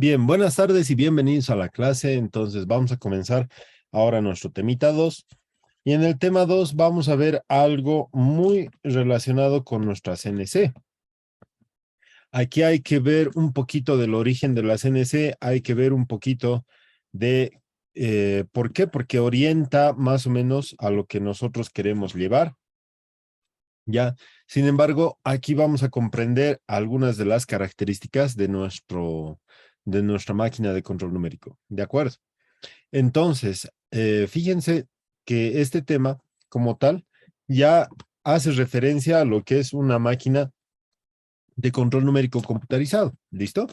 Bien, buenas tardes y bienvenidos a la clase. Entonces vamos a comenzar ahora nuestro temita 2. Y en el tema 2 vamos a ver algo muy relacionado con nuestra CNC. Aquí hay que ver un poquito del origen de la CNC, hay que ver un poquito de ¿por qué? Porque orienta más o menos a lo que nosotros queremos llevar. ¿Ya? Sin embargo, aquí vamos a comprender algunas de las características de nuestra máquina de control numérico. ¿De acuerdo? Entonces, fíjense que este tema, como tal, ya hace referencia a lo que es una máquina de control numérico computarizado. ¿Listo?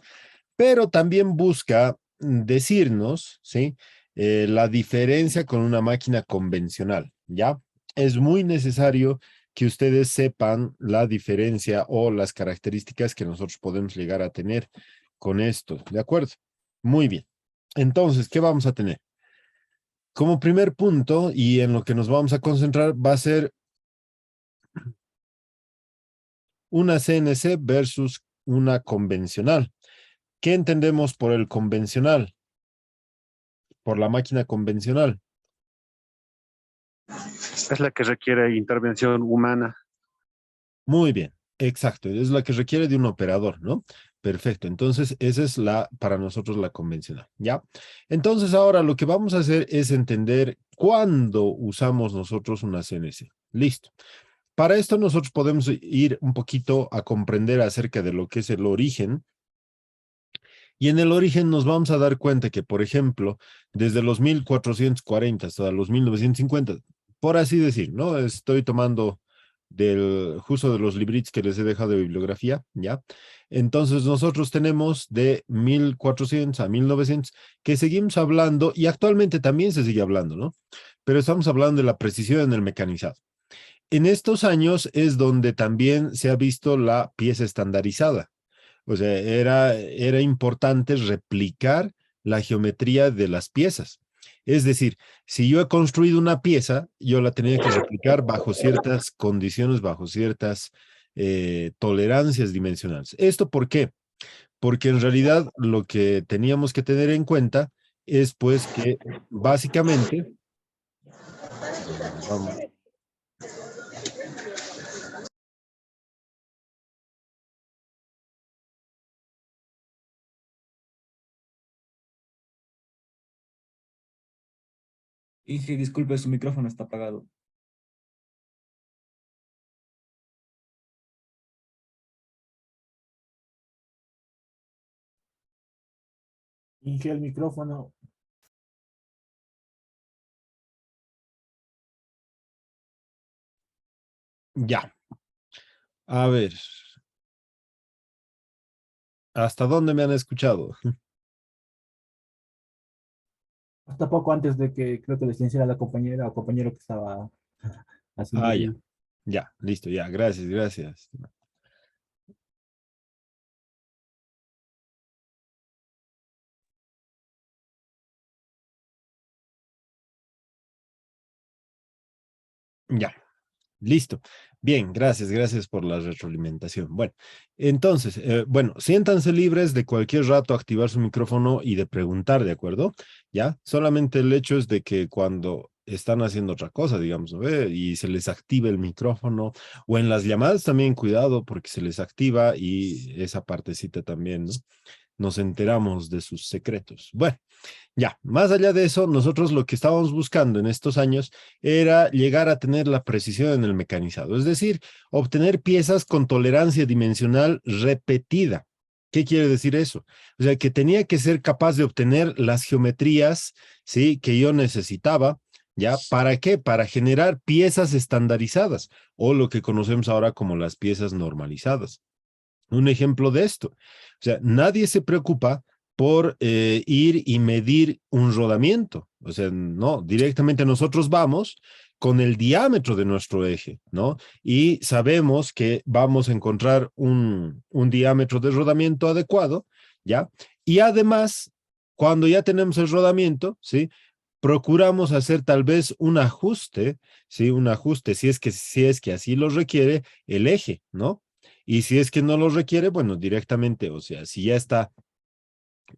Pero también busca decirnos, ¿sí? La diferencia con una máquina convencional, ¿ya? Es muy necesario que ustedes sepan la diferencia o las características que nosotros podemos llegar a tener con esto, ¿de acuerdo? Muy bien. Entonces, ¿qué vamos a tener? Como primer punto, y en lo que nos vamos a concentrar, va a ser una CNC versus una convencional. ¿Qué entendemos por el convencional? Por la máquina convencional. Es la que requiere intervención humana. Muy bien, exacto. Es la que requiere de un operador, ¿no? Perfecto. Entonces, esa es para nosotros la convencional, ¿ya? Entonces, ahora lo que vamos a hacer es entender cuándo usamos nosotros una CNC. Listo. Para esto nosotros podemos ir un poquito a comprender acerca de lo que es el origen. Y en el origen nos vamos a dar cuenta que, por ejemplo, desde los 1440 hasta los 1950, por así decir, ¿no? Estoy tomando justo de los libritos que les he dejado de bibliografía, ¿ya? Entonces nosotros tenemos de 1400 a 1900 que seguimos hablando y actualmente también se sigue hablando, ¿no? Pero estamos hablando de la precisión en el mecanizado. En estos años es donde también se ha visto la pieza estandarizada. O sea, era importante replicar la geometría de las piezas. Es decir, si yo he construido una pieza, yo la tenía que replicar bajo ciertas condiciones, bajo ciertas tolerancias dimensionales. ¿Esto por qué? Porque en realidad lo que teníamos que tener en cuenta es pues que básicamente, vamos, Y si disculpe, su micrófono está apagado. Inge el micrófono. ya, a ver, ¿hasta dónde me han escuchado? Hasta poco antes de que creo que les iniciara la compañera o compañero que estaba haciendo Ah, ya, el... ya, listo, ya, gracias, gracias. Ya, listo. Bien, gracias, gracias por la retroalimentación. Bueno, entonces, bueno, siéntanse libres de cualquier rato activar su micrófono y de preguntar, ¿de acuerdo? Ya, solamente el hecho es de que cuando están haciendo otra cosa, digamos, ¿no? Y se les activa el micrófono, o en las llamadas también, cuidado, porque se les activa y esa partecita también, ¿no? Nos enteramos de sus secretos. Bueno. Ya, más allá de eso, nosotros lo que estábamos buscando en estos años era llegar a tener la precisión en el mecanizado, es decir, obtener piezas con tolerancia dimensional repetida. ¿Qué quiere decir eso? O sea, que tenía que ser capaz de obtener las geometrías, ¿sí? Que yo necesitaba, ¿ya? ¿Para qué? Para generar piezas estandarizadas o lo que conocemos ahora como las piezas normalizadas. Un ejemplo de esto. O sea, nadie se preocupa por ir y medir un rodamiento. O sea, no, directamente nosotros vamos con el diámetro de nuestro eje, ¿no? Y sabemos que vamos a encontrar un diámetro de rodamiento adecuado, ¿ya? Y además, cuando ya tenemos el rodamiento, ¿sí? Procuramos hacer tal vez un ajuste, ¿sí? Un ajuste, si es que así lo requiere el eje, ¿no? Y si es que no lo requiere, bueno, directamente, o sea, si ya está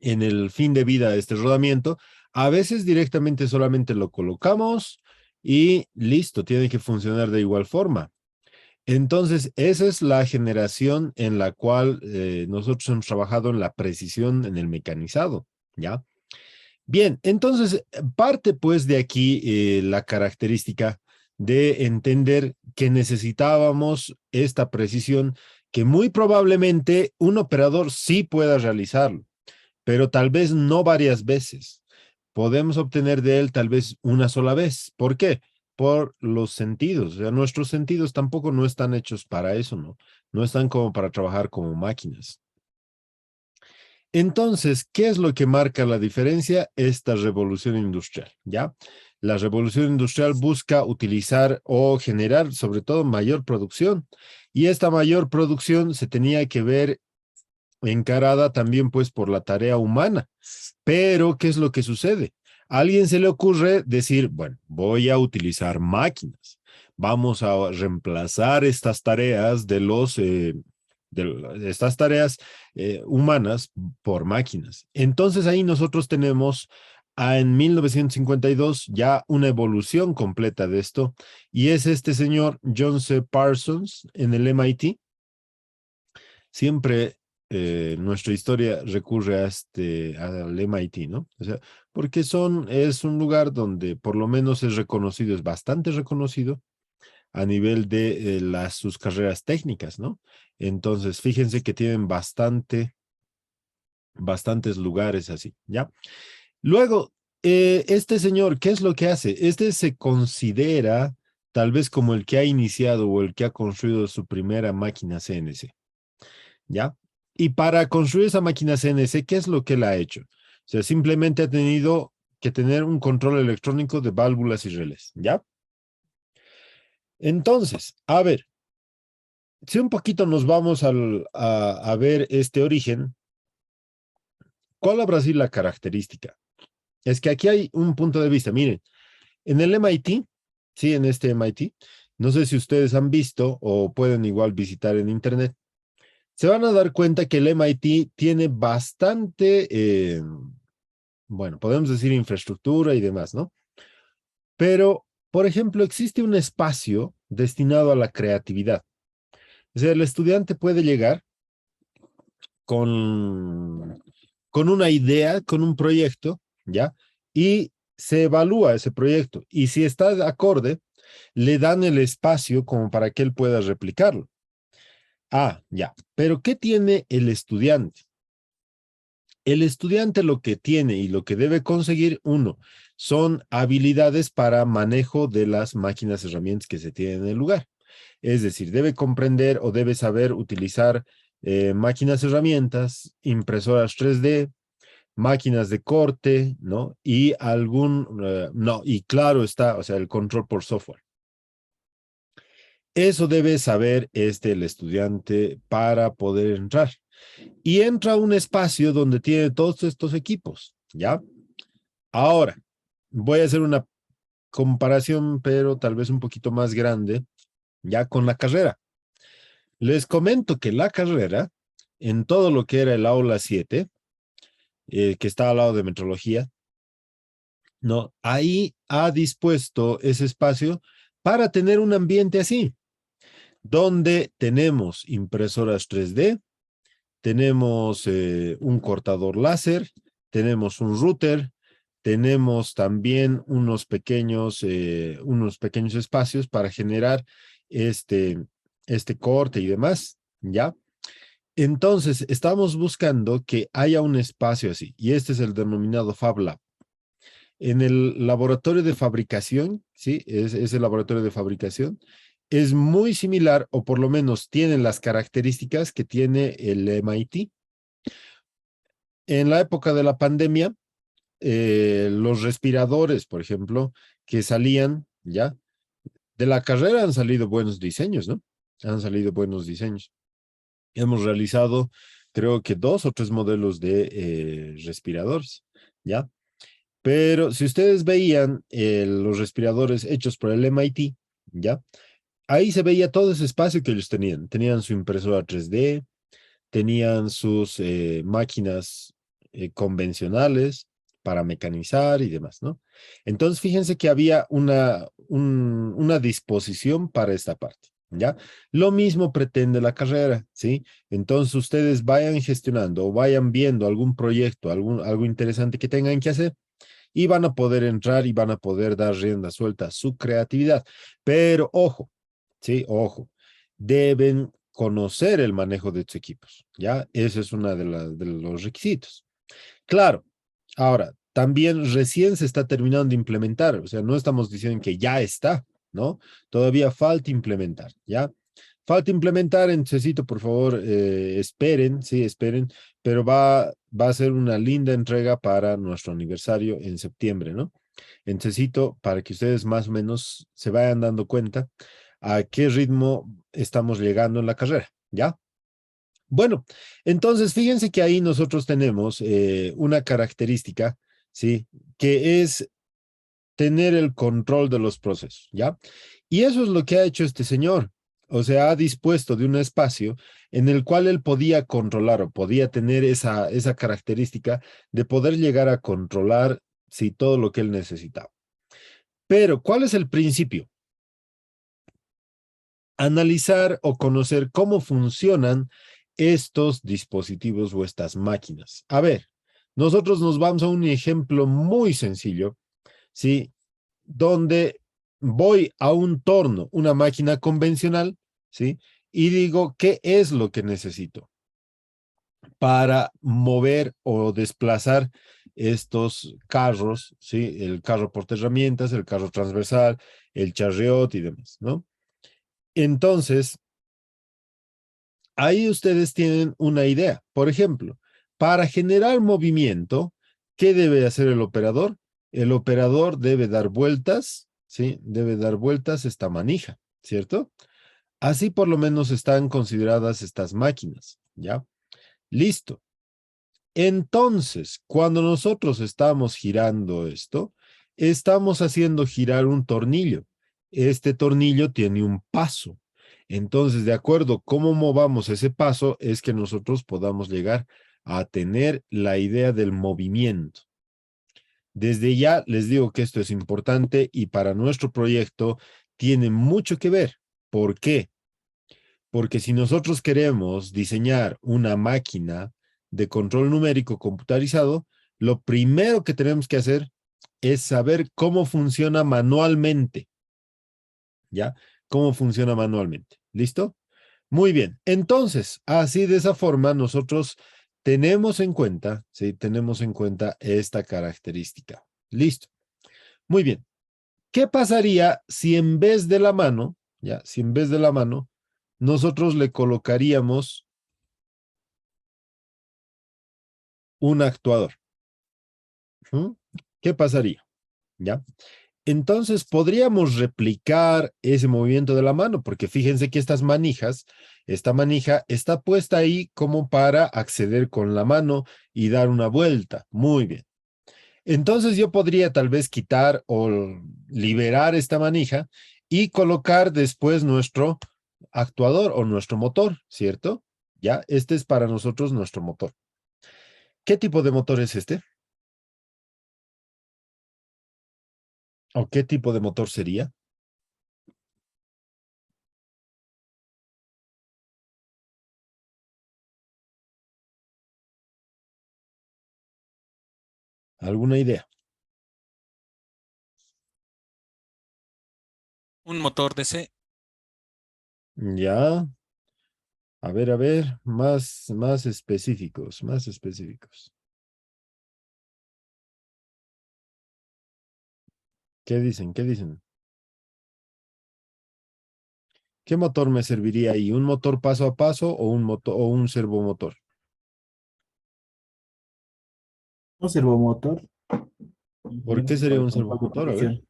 en el fin de vida de este rodamiento. A veces directamente solamente lo colocamos y listo, tiene que funcionar de igual forma. Entonces, esa es la generación en la cual nosotros hemos trabajado en la precisión, en el mecanizado, ¿ya? Bien, entonces parte pues de aquí la característica de entender que necesitábamos esta precisión que muy probablemente un operador sí pueda realizarlo, pero tal vez no varias veces. Podemos obtener de él tal vez una sola vez. ¿Por qué? Por los sentidos. O sea, nuestros sentidos tampoco no están hechos para eso, ¿no? No están como para trabajar como máquinas. Entonces, ¿qué es lo que marca la diferencia? Esta revolución industrial, ¿ya? La revolución industrial busca utilizar o generar, sobre todo, mayor producción. Y esta mayor producción se tenía que ver encarada también, pues, por la tarea humana. Pero, ¿qué es lo que sucede? A alguien se le ocurre decir, bueno, voy a utilizar máquinas. Vamos a reemplazar estas tareas de estas tareas humanas por máquinas. Entonces ahí nosotros tenemos en 1952 ya una evolución completa de esto, y es este señor John C. Parsons en el MIT. Siempre nuestra historia recurre al MIT, ¿no? O sea, porque es un lugar donde por lo menos es reconocido, es bastante reconocido a nivel de sus carreras técnicas, ¿no? Entonces, fíjense que tienen bastantes lugares así, ¿ya? Luego, este señor, ¿qué es lo que hace? Este se considera tal vez como el que ha iniciado o el que ha construido su primera máquina CNC, ¿ya? Y para construir esa máquina CNC, ¿qué es lo que él ha hecho? O sea, simplemente ha tenido que tener un control electrónico de válvulas y relés, ¿ya? Entonces, a ver, si un poquito nos vamos a ver este origen, ¿cuál habrá sido la característica? Es que aquí hay un punto de vista. Miren, en el MIT, sí, en este MIT, no sé si ustedes han visto o pueden igual visitar en internet, se van a dar cuenta que el MIT tiene bastante, bueno, podemos decir infraestructura y demás, ¿no? Pero, por ejemplo, existe un espacio destinado a la creatividad. O sea, el estudiante puede llegar con, con una idea, con un proyecto, ¿ya? Y se evalúa ese proyecto. Y si está de acorde, le dan el espacio como para que él pueda replicarlo. Ah, ya. Pero ¿qué tiene el estudiante? El estudiante lo que tiene y lo que debe conseguir, uno, son habilidades para manejo de las máquinas herramientas que se tienen en el lugar. Es decir, debe comprender o debe saber utilizar máquinas herramientas, impresoras 3D, máquinas de corte, ¿no? Y no, y claro está, o sea, el control por software. Eso debe saber el estudiante para poder entrar. Y entra a un espacio donde tiene todos estos equipos, ¿ya? Ahora, voy a hacer una comparación, pero tal vez un poquito más grande, ya con la carrera. Les comento que la carrera, en todo lo que era el aula 7, que está al lado de metrología, ¿no? Ahí ha dispuesto ese espacio para tener un ambiente así, donde tenemos impresoras 3D, tenemos un cortador láser, tenemos un router, tenemos también unos pequeños espacios para generar este corte y demás, ¿ya? Entonces, estamos buscando que haya un espacio así, y este es el denominado Fab Lab. En el laboratorio de fabricación, ¿sí? Es el laboratorio de fabricación. Es muy similar, o por lo menos tiene las características que tiene el MIT. En la época de la pandemia, los respiradores, por ejemplo, que salían, ¿ya? De la carrera han salido buenos diseños, ¿no? Han salido buenos diseños. Hemos realizado, creo que 2 o 3 modelos de respiradores, ¿ya? Pero si ustedes veían los respiradores hechos por el MIT, ¿ya? Ahí se veía todo ese espacio que ellos tenían. Tenían su impresora 3D, tenían sus máquinas convencionales para mecanizar y demás, ¿no? Entonces, fíjense que había una disposición para esta parte, ¿ya? Lo mismo pretende la carrera, ¿sí? Entonces, ustedes vayan gestionando o vayan viendo algún proyecto, algo interesante que tengan que hacer y van a poder entrar y van a poder dar rienda suelta a su creatividad. Pero ojo, ¿sí? Ojo, deben conocer el manejo de tus equipos, ¿ya? Ese es uno de los requisitos. Claro, ahora, también recién se está terminando de implementar, o sea, no estamos diciendo que ya está, ¿no? Todavía falta implementar, ¿ya? Falta implementar, necesito, por favor, esperen, sí, esperen, pero va a ser una linda entrega para nuestro aniversario en septiembre, ¿no? Necesito para que ustedes más o menos se vayan dando cuenta a qué ritmo estamos llegando en la carrera, ¿ya? Bueno, entonces fíjense que ahí nosotros tenemos una característica, ¿sí? Que es tener el control de los procesos, ¿ya? Y eso es lo que ha hecho este señor. O sea, ha dispuesto de un espacio en el cual él podía controlar o podía tener esa característica de poder llegar a controlar, sí, todo lo que él necesitaba. Pero, ¿cuál es el principio? Analizar o conocer cómo funcionan estos dispositivos o estas máquinas. A ver, nosotros nos vamos a un ejemplo muy sencillo, ¿sí? Donde voy a un torno, una máquina convencional, ¿sí? Y digo, ¿qué es lo que necesito para mover o desplazar estos carros, ¿sí? El carro portaherramientas, el carro transversal, el chariot y demás, ¿no? Entonces, ahí ustedes tienen una idea. Por ejemplo, para generar movimiento, ¿qué debe hacer el operador? El operador debe dar vueltas, ¿sí? Debe dar vueltas esta manija, ¿cierto? Así por lo menos están consideradas estas máquinas, ¿ya? Listo. Entonces, cuando nosotros estamos girando esto, estamos haciendo girar un tornillo. Este tornillo tiene un paso. Entonces, de acuerdo a cómo movamos ese paso, es que nosotros podamos llegar a tener la idea del movimiento. Desde ya les digo que esto es importante y para nuestro proyecto tiene mucho que ver. ¿Por qué? Porque si nosotros queremos diseñar una máquina de control numérico computarizado, lo primero que tenemos que hacer es saber cómo funciona manualmente, ¿ya? Cómo funciona manualmente. ¿Listo? Muy bien. Entonces, así de esa forma, nosotros tenemos en cuenta, ¿sí? Tenemos en cuenta esta característica. Listo. Muy bien. ¿Qué pasaría si en vez de la mano, ya, si en vez de la mano, nosotros le colocaríamos un actuador? ¿Mm? ¿Qué pasaría? ¿Ya? Entonces podríamos replicar ese movimiento de la mano, porque fíjense que estas manijas, esta manija está puesta ahí como para acceder con la mano y dar una vuelta. Muy bien. Entonces yo podría tal vez quitar o liberar esta manija y colocar después nuestro actuador o nuestro motor, ¿cierto? Ya, este es para nosotros nuestro motor. ¿Qué tipo de motor es este? ¿O qué tipo de motor sería? ¿Alguna idea? Un motor DC. Ya, a ver, más específicos, más específicos. ¿Qué dicen? ¿Qué dicen? ¿Qué motor me serviría ahí? ¿Un motor paso a paso o un motor o un servomotor? Un servomotor ¿Por qué por sería el un control de servomotor? A ver. posición,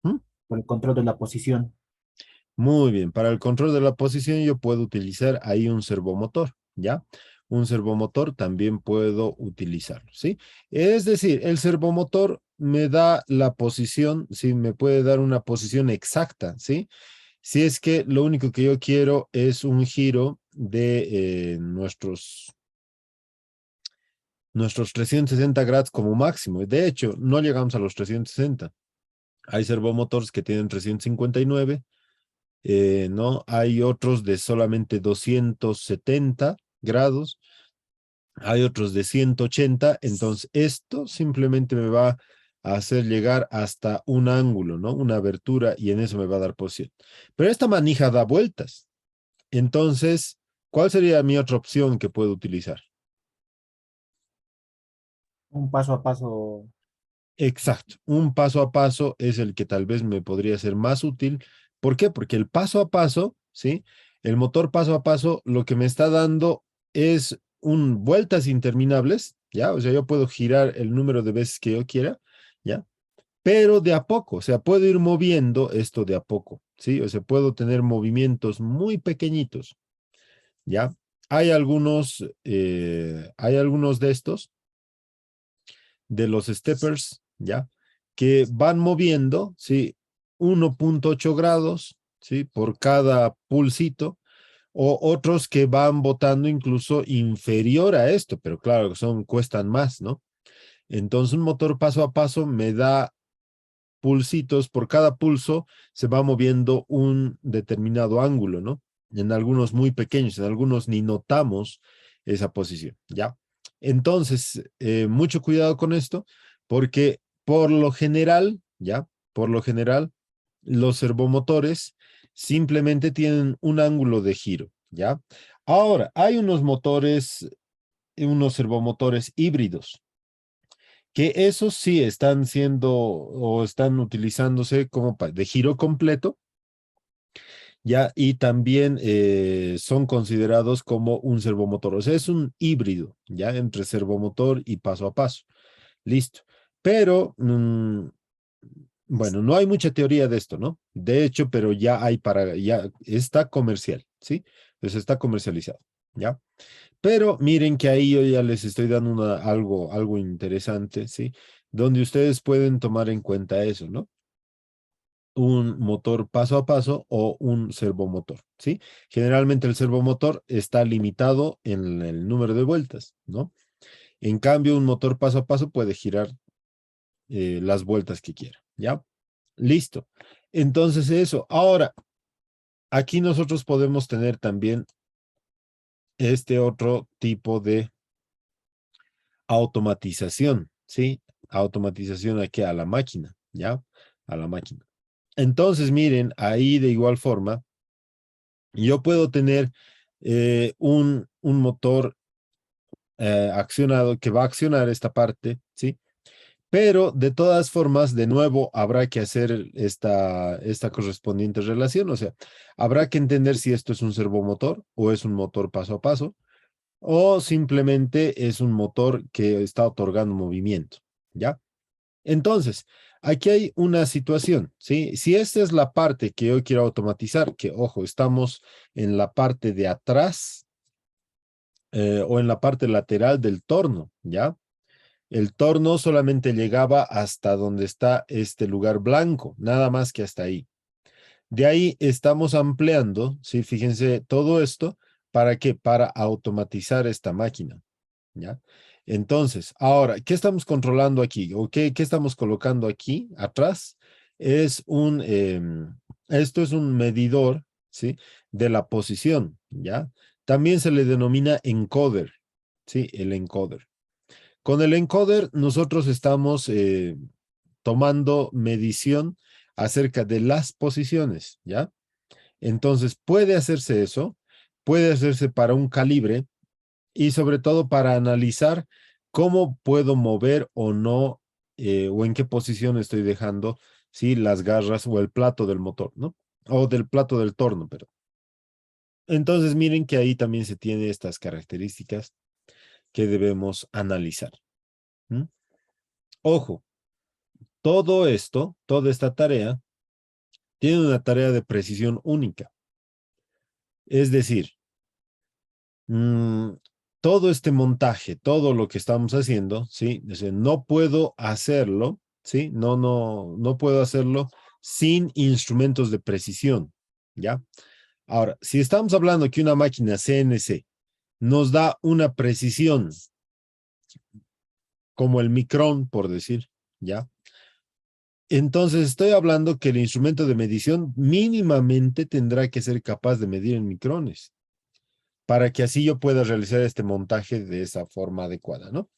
¿Mm? por el control de la posición. Muy bien, para el control de la posición yo puedo utilizar ahí un servomotor, ¿ya? Un servomotor también puedo utilizarlo, ¿sí? Es decir, el servomotor me da la posición, sí, me puede dar una posición exacta, ¿sí? Si es que lo único que yo quiero es un giro de nuestros 360 grados como máximo. De hecho, no llegamos a los 360. Hay servomotores que tienen 359, ¿no? Hay otros de solamente 270 grados, hay otros de 180, entonces esto simplemente me va a hacer llegar hasta un ángulo, ¿no? Una abertura y en eso me va a dar posición. Pero esta manija da vueltas. Entonces, ¿cuál sería mi otra opción que puedo utilizar? Un paso a paso. Exacto, un paso a paso es el que tal vez me podría ser más útil. ¿Por qué? Porque el paso a paso, ¿sí? El motor paso a paso lo que me está dando es vueltas interminables, ¿ya? O sea, yo puedo girar el número de veces que yo quiera, ¿ya? Pero de a poco, o sea, puedo ir moviendo esto de a poco, ¿sí? O sea, puedo tener movimientos muy pequeñitos, ¿ya? Hay algunos de estos de los steppers, ¿ya? Que van moviendo, ¿sí? 1.8 grados, ¿sí? Por cada pulsito, o otros que van botando incluso inferior a esto, pero claro, cuestan más, ¿no? Entonces un motor paso a paso me da pulsitos, por cada pulso se va moviendo un determinado ángulo, ¿no? En algunos muy pequeños, en algunos ni notamos esa posición, ¿ya? Entonces, mucho cuidado con esto, porque por lo general, ¿ya? Por lo general, los servomotores simplemente tienen un ángulo de giro, ¿ya? Ahora, hay unos servomotores híbridos, que esos sí están siendo o están utilizándose como de giro completo, ya, y también son considerados como un servomotor. O sea, es un híbrido, ya, entre servomotor y paso a paso. Listo. Pero, bueno, no hay mucha teoría de esto, ¿no? De hecho, pero ya está comercial, ¿sí? Entonces está comercializado, ¿ya? Pero miren que ahí yo ya les estoy dando algo interesante, ¿sí? Donde ustedes pueden tomar en cuenta eso, ¿no? Un motor paso a paso o un servomotor, ¿sí? Generalmente el servomotor está limitado en el número de vueltas, ¿no? En cambio, un motor paso a paso puede girar las vueltas que quiera, ¿ya? Listo. Entonces eso. Ahora, aquí nosotros podemos tener también este otro tipo de automatización, ¿sí? Automatización aquí a la máquina, ¿ya? A la máquina. Entonces, miren, ahí de igual forma, yo puedo tener un motor accionado que va a accionar esta parte, ¿sí? Pero de todas formas, de nuevo, habrá que hacer esta correspondiente relación, o sea, habrá que entender si esto es un servomotor o es un motor paso a paso, o simplemente es un motor que está otorgando movimiento, ¿ya? Entonces, aquí hay una situación, ¿sí? Si esta es la parte que yo quiero automatizar, que ojo, estamos en la parte de atrás o en la parte lateral del torno, ¿ya? El torno solamente llegaba hasta donde está este lugar blanco, nada más que hasta ahí. De ahí estamos ampliando, ¿sí? Fíjense, todo esto, ¿para qué? Para automatizar esta máquina, ¿ya? Entonces, ahora, ¿qué estamos controlando aquí? ¿O qué estamos colocando aquí atrás? Es esto es un medidor, ¿sí? De la posición, ¿ya? También se le denomina encoder, ¿sí? El encoder. Con el encoder, nosotros estamos tomando medición acerca de las posiciones, ¿ya? Entonces, puede hacerse eso, puede hacerse para un calibre y sobre todo para analizar cómo puedo mover o no, o en qué posición estoy dejando, ¿sí? Las garras o el plato del motor, ¿no? O del plato del torno, pero. Entonces, miren que ahí también se tiene estas características que debemos analizar. ¿Mm? Ojo, todo esto, toda esta tarea, tiene una tarea de precisión única. Es decir, mm, todo este montaje, todo lo que estamos haciendo, ¿sí? O sea, no puedo hacerlo, ¿sí? No puedo hacerlo sin instrumentos de precisión, ¿ya? Ahora, si estamos hablando que una máquina CNC nos da una precisión como el micrón, por decir, ¿ya? Entonces estoy hablando que el instrumento de medición mínimamente tendrá que ser capaz de medir en micrones, para que así yo pueda realizar este montaje de esa forma adecuada, ¿no?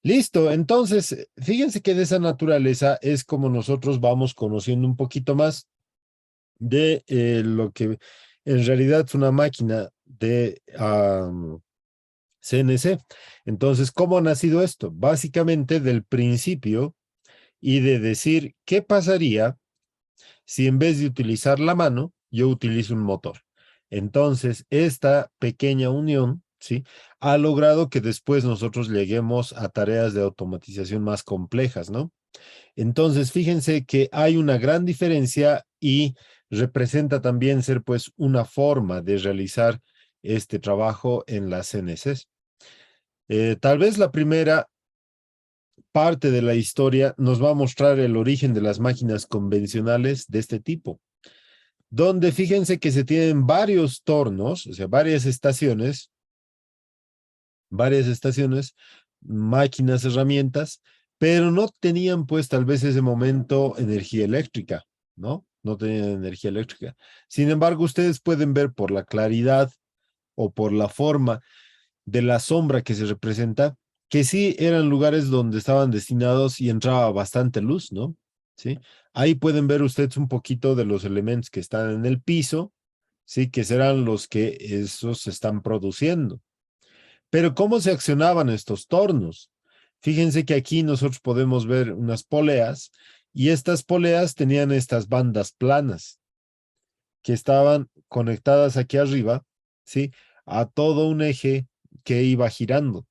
Listo, entonces, fíjense que de esa naturaleza es como nosotros vamos conociendo un poquito más de lo que en realidad es una máquina de CNC. Entonces, ¿cómo ha nacido esto? Básicamente del principio y de decir, ¿qué pasaría si en vez de utilizar la mano, yo utilizo un motor? Entonces, esta pequeña unión, ¿sí? Ha logrado que después nosotros lleguemos a tareas de automatización más complejas, ¿no? Entonces, fíjense que hay una gran diferencia y representa también ser pues una forma de realizar este trabajo en las CNCs. Tal vez la primera parte de la historia nos va a mostrar el origen de las máquinas convencionales de este tipo, donde fíjense que se tienen varios tornos, o sea, varias estaciones, máquinas, herramientas, pero no tenían pues tal vez ese momento energía eléctrica, ¿no? No tenían energía eléctrica. Sin embargo, ustedes pueden ver por la claridad o por la forma de la sombra que se representa, que sí eran lugares donde estaban destinados y entraba bastante luz, ¿no? ¿Sí? Ahí pueden ver ustedes un poquito de los elementos que están en el piso, ¿sí? Que serán los que esos se están produciendo. Pero ¿cómo se accionaban estos tornos? Fíjense que aquí nosotros podemos ver unas poleas y estas poleas tenían estas bandas planas que estaban conectadas aquí arriba, ¿sí? A todo un eje que iba girando.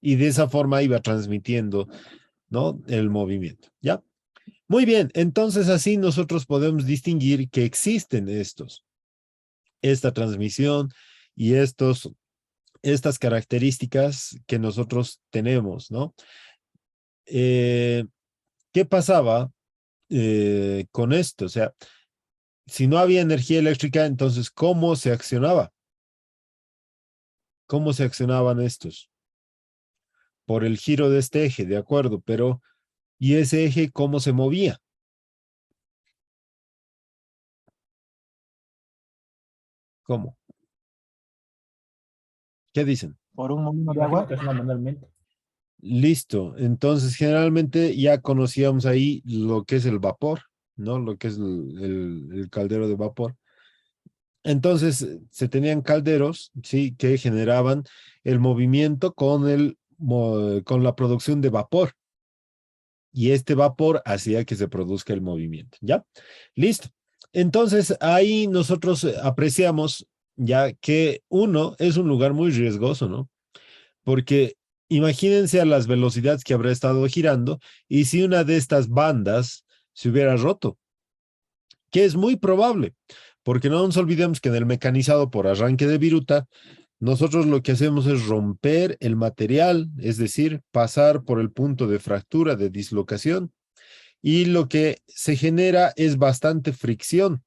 Y de esa forma iba transmitiendo, ¿no? El movimiento, ¿ya? Muy bien, entonces así nosotros podemos distinguir que existen esta transmisión y estas características que nosotros tenemos, ¿no? Eh, ¿Qué pasaba con esto? O sea, si no había energía eléctrica, entonces, ¿cómo se accionaba? ¿Cómo se accionaban estos? Por el giro de este eje, de acuerdo, pero ¿y ese eje cómo se movía? ¿Cómo? ¿Qué dicen? Por un molino de agua que suena manualmente. Listo. Entonces, generalmente ya conocíamos ahí lo que es el vapor, ¿no? Lo que es el caldero de vapor. Entonces, se tenían calderos, ¿sí? Que generaban el movimiento con la producción de vapor. Y este vapor hacía que se produzca el movimiento, ¿ya? Listo. Entonces, ahí nosotros apreciamos ya que uno es un lugar muy riesgoso, ¿no? Porque imagínense a las velocidades que habrá estado girando y si una de estas bandas se hubiera roto, que es muy probable, porque no nos olvidemos que en el mecanizado por arranque de viruta, nosotros lo que hacemos es romper el material, es decir, pasar por el punto de fractura, de dislocación, y lo que se genera es bastante fricción.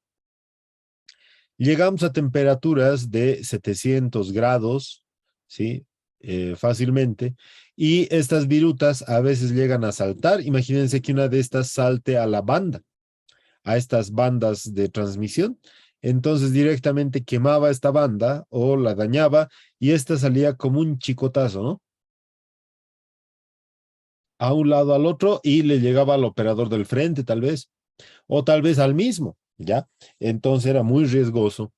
Llegamos a temperaturas de 700 grados, ¿sí? Fácilmente, y estas virutas a veces llegan a saltar. Imagínense que una de estas salte a la banda, a estas bandas de transmisión. Entonces directamente quemaba esta banda o la dañaba y esta salía como un chicotazo, ¿no? A un lado al otro y le llegaba al operador del frente tal vez, o tal vez al mismo, ¿ya? Entonces era muy riesgoso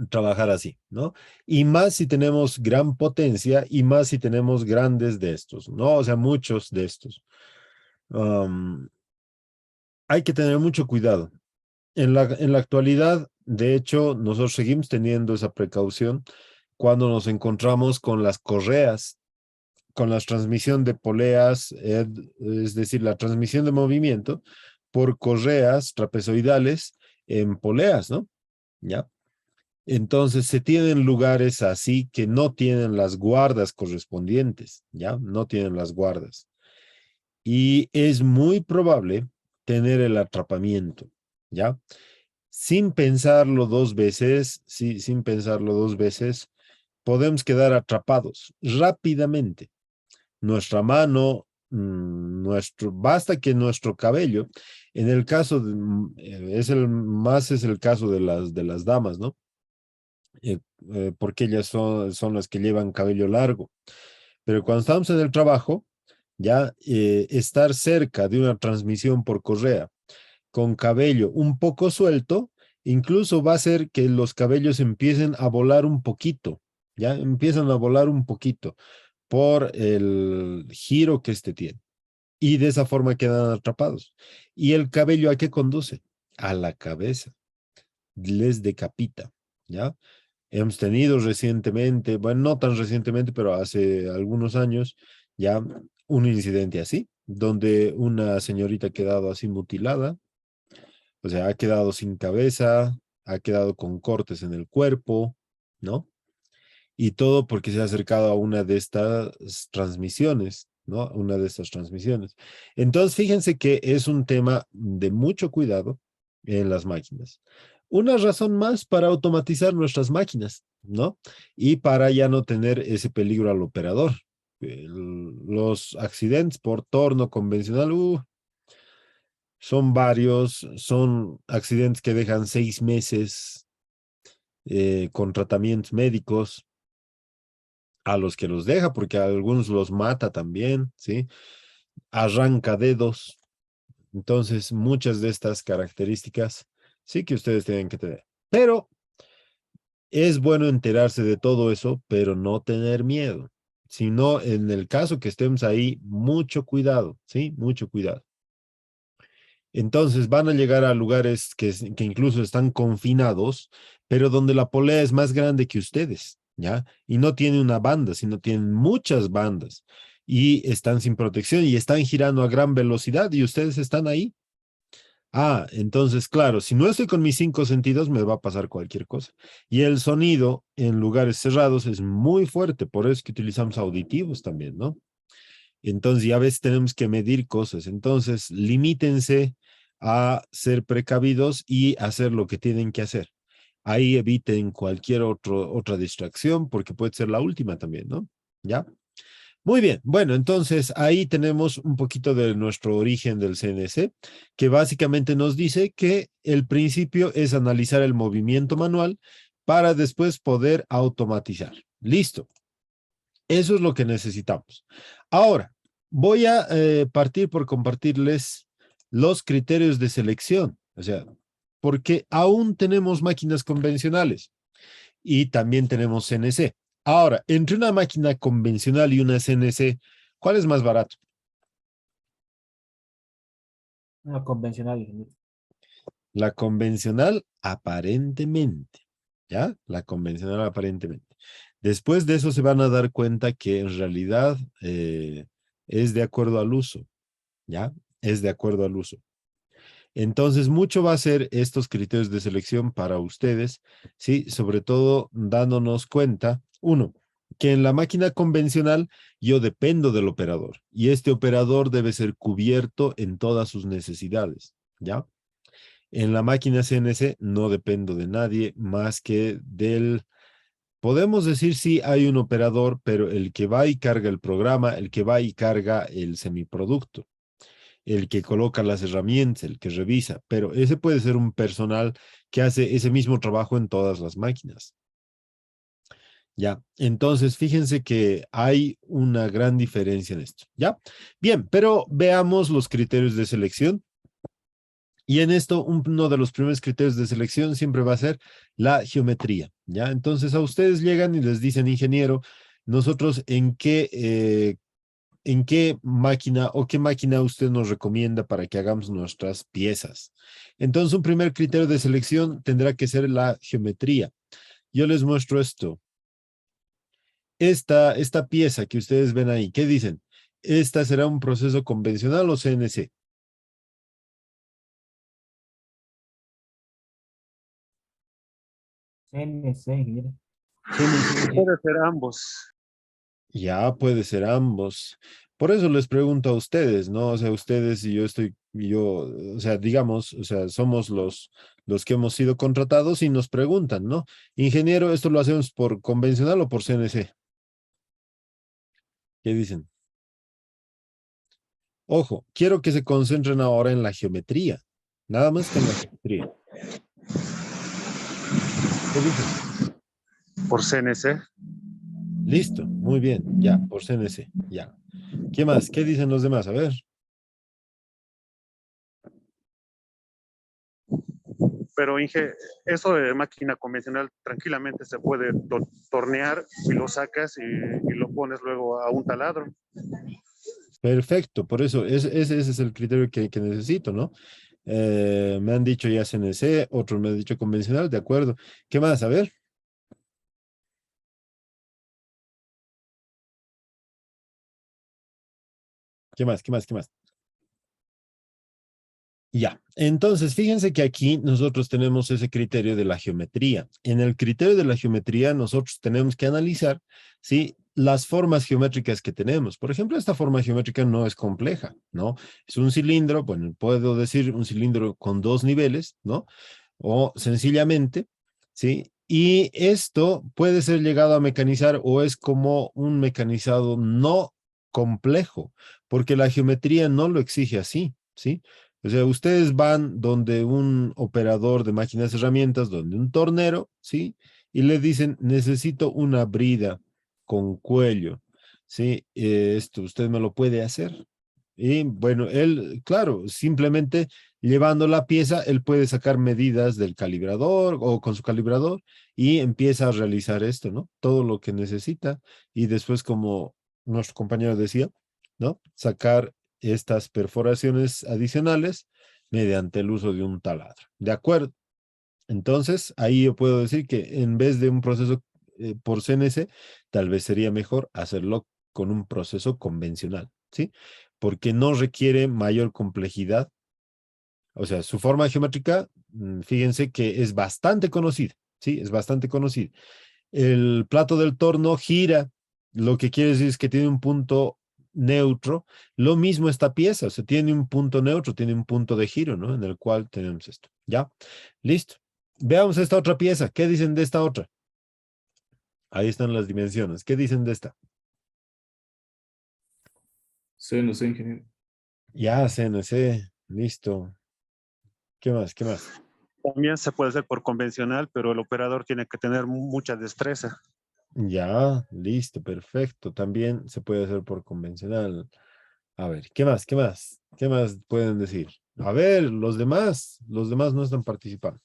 trabajar así, ¿no? Y más si tenemos gran potencia y más si tenemos grandes de estos, ¿no? O sea, muchos de estos. Um, Hay que tener mucho cuidado. En la actualidad, de hecho, nosotros seguimos teniendo esa precaución cuando nos encontramos con las correas, con la transmisión de poleas, es decir, la transmisión de movimiento por correas trapezoidales en poleas, ¿no? ¿Ya? Entonces se tienen lugares así que no tienen las guardas correspondientes, ¿ya? No tienen las guardas. Y es muy probable tener el atrapamiento, ¿ya? Sin pensarlo dos veces, sí, sin pensarlo dos veces, podemos quedar atrapados rápidamente. Nuestra mano, basta que nuestro cabello, en el caso de, es el caso de las damas, ¿no? Eh, Porque ellas son las que llevan cabello largo. Pero cuando estamos en el trabajo, ya estar cerca de una transmisión por correa con cabello un poco suelto, incluso va a hacer que los cabellos empiecen a volar un poquito, ya empiezan a volar un poquito por el giro que este tiene. Y de esa forma quedan atrapados. ¿Y el cabello a qué conduce? A la cabeza. Les decapita, ¿ya? Hemos tenido recientemente, bueno, no tan recientemente, pero hace algunos años, ya un incidente así, donde una señorita ha quedado así mutilada, o sea, ha quedado sin cabeza, ha quedado con cortes en el cuerpo, ¿no? Y todo porque se ha acercado a una de estas transmisiones, ¿no? Una de estas transmisiones. Entonces, fíjense que es un tema de mucho cuidado en las máquinas. Una razón más para automatizar nuestras máquinas, ¿no? Y para ya no tener ese peligro al operador. Los accidentes por torno convencional, son varios, son accidentes que dejan 6 meses con tratamientos médicos, a los que los deja, porque a algunos los mata también, ¿sí? Arranca dedos. Entonces, muchas de estas características sí que ustedes tienen que tener. Pero es bueno enterarse de todo eso, pero no tener miedo. Sino, en el caso que estemos ahí, mucho cuidado, ¿sí? Mucho cuidado. Entonces van a llegar a lugares que incluso están confinados, pero donde la polea es más grande que ustedes, ¿ya? Y no tiene una banda, sino tienen muchas bandas y están sin protección y están girando a gran velocidad y ustedes están ahí. Ah, entonces, claro, si no estoy con mis 5 sentidos, me va a pasar cualquier cosa. Y el sonido en lugares cerrados es muy fuerte, por eso es que utilizamos auditivos también, ¿no? Entonces, ya a veces tenemos que medir cosas. Entonces, limítense a ser precavidos y hacer lo que tienen que hacer. Ahí eviten cualquier otra distracción porque puede ser la última también, ¿no? ¿Ya? Muy bien. Bueno, entonces ahí tenemos un poquito de nuestro origen del CNC, que básicamente nos dice que el principio es analizar el movimiento manual para después poder automatizar. Listo. Eso es lo que necesitamos. Ahora, voy a partir por compartirles los criterios de selección, o sea, porque aún tenemos máquinas convencionales y también tenemos CNC. Ahora, entre una máquina convencional y una CNC, ¿cuál es más barato? No, convencional, ingeniero. La convencional aparentemente, ¿ya? La convencional aparentemente. Después de eso se van a dar cuenta que en realidad es de acuerdo al uso, ¿ya? Es de acuerdo al uso. Entonces, mucho va a ser estos criterios de selección para ustedes, ¿sí? Sobre todo dándonos cuenta, uno, que en la máquina convencional yo dependo del operador y este operador debe ser cubierto en todas sus necesidades, ¿ya? En la máquina CNC no dependo de nadie más que del. Podemos decir sí hay un operador, pero el que va y carga el programa, el que va y carga el semiproducto, el que coloca las herramientas, el que revisa, pero ese puede ser un personal que hace ese mismo trabajo en todas las máquinas. Ya, entonces fíjense que hay una gran diferencia en esto, ¿ya? Bien, pero veamos los criterios de selección. Y en esto, uno de los primeros criterios de selección siempre va a ser la geometría, ¿ya? Entonces a ustedes llegan y les dicen, ingeniero, nosotros en qué máquina o qué máquina usted nos recomienda para que hagamos nuestras piezas. Entonces un primer criterio de selección tendrá que ser la geometría. Yo les muestro esto. Esta pieza que ustedes ven ahí, ¿qué dicen? ¿Esta será un proceso convencional o CNC? CNC, ingeniero. Puede ser ambos. Ya puede ser ambos. Por eso les pregunto a ustedes, ¿no? O sea, ustedes y yo o sea, digamos, o sea, somos los que hemos sido contratados y nos preguntan, ¿no? Ingeniero, ¿esto lo hacemos por convencional o por CNC? ¿Qué dicen? Ojo, quiero que se concentren ahora en la geometría. Nada más que en la geometría. ¿Qué dicen? Por CNC. Listo, muy bien, ya, por CNC, ya. ¿Qué más? ¿Qué dicen los demás? A ver. Pero Inge, eso de máquina convencional tranquilamente se puede tornear y lo sacas y lo pones luego a un taladro. Perfecto, por eso ese es el criterio que necesito, ¿no? Me han dicho ya CNC, otros me han dicho convencional, de acuerdo. ¿Qué más? A ver. ¿Qué más? ¿Qué más? ¿Qué más? Ya, entonces fíjense que aquí nosotros tenemos ese criterio de la geometría. En el criterio de la geometría nosotros tenemos que analizar, ¿sí?, las formas geométricas que tenemos. Por ejemplo, esta forma geométrica no es compleja, ¿no? Es un cilindro, bueno, puedo decir un cilindro con dos niveles, ¿no? O sencillamente, ¿sí? Y esto puede ser llegado a mecanizar o es como un mecanizado no complejo, porque la geometría no lo exige así, ¿sí? O sea, ustedes van donde un operador de máquinas y herramientas, donde un tornero, ¿sí? Y le dicen, necesito una brida con cuello, ¿sí? Esto usted me lo puede hacer. Y bueno, él, claro, simplemente llevando la pieza, él puede sacar medidas del calibrador o con su calibrador y empieza a realizar esto, ¿no? Todo lo que necesita. Y después, como nuestro compañero decía, ¿no? Sacar estas perforaciones adicionales mediante el uso de un taladro. ¿De acuerdo? Entonces, ahí yo puedo decir que en vez de un proceso por CNC, tal vez sería mejor hacerlo con un proceso convencional, ¿sí? Porque no requiere mayor complejidad. O sea, su forma geométrica, fíjense que es bastante conocida, ¿sí? Es bastante conocida. El plato del torno gira, lo que quiere decir es que tiene un punto neutro. Lo mismo esta pieza, o sea, tiene un punto neutro, tiene un punto de giro, ¿no? En el cual tenemos esto. ¿Ya? Listo. Veamos esta otra pieza. ¿Qué dicen de esta otra? Ahí están las dimensiones. ¿Qué dicen de esta? Sí, no sé, ingeniero. Ya, CNC. Listo. ¿Qué más? ¿Qué más? También se puede hacer por convencional, pero el operador tiene que tener mucha destreza. Ya, listo, perfecto. También se puede hacer por convencional. A ver, ¿qué más? ¿Qué más? ¿Qué más pueden decir? A ver, los demás no están participando.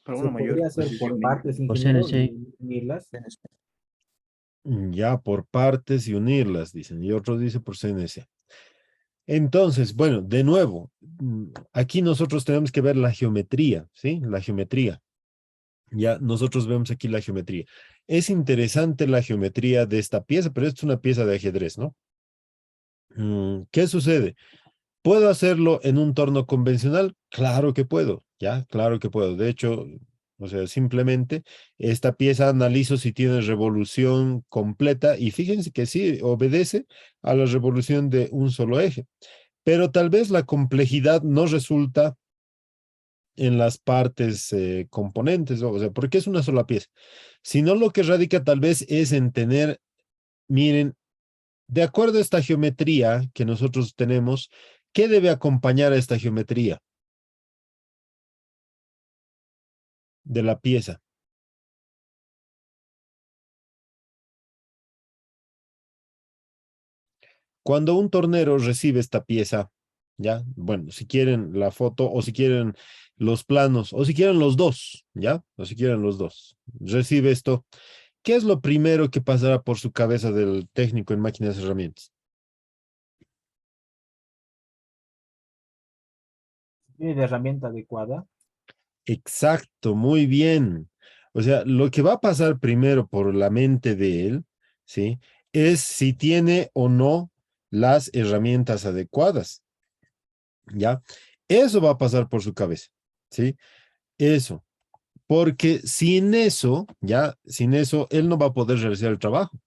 Para una mayor podría hacer por precisión, partes, Por ingeniero, CNC. y unirlas. Ya por partes y unirlas, dicen. Y otros dice por CNC. Entonces, bueno, de nuevo, aquí nosotros tenemos que ver la geometría, ¿sí? La geometría. Ya nosotros vemos aquí la geometría. Es interesante la geometría de esta pieza, pero esto es una pieza de ajedrez, ¿no? ¿Qué sucede? ¿Puedo hacerlo en un torno convencional? Claro que puedo, ya, claro que puedo. De hecho, o sea, simplemente esta pieza analizo si tiene revolución completa y fíjense que sí, obedece a la revolución de un solo eje. Pero tal vez la complejidad no resulta en las partes componentes, o sea, porque es una sola pieza, sino lo que radica tal vez es en tener, miren, de acuerdo a esta geometría que nosotros tenemos, ¿qué debe acompañar a esta geometría de la pieza? Cuando un tornero recibe esta pieza, ¿ya? Bueno, si quieren la foto o si quieren los planos o si quieren los dos, ¿ya? O si quieren los dos. Recibe esto. ¿Qué es lo primero que pasará por su cabeza del técnico en máquinas y herramientas? Tiene de herramienta adecuada. Exacto, muy bien. O sea, lo que va a pasar primero por la mente de él, ¿sí? Es si tiene o no las herramientas adecuadas, ¿ya? Eso va a pasar por su cabeza, ¿sí? Eso. Porque sin eso, ya, sin eso, él no va a poder realizar el trabajo.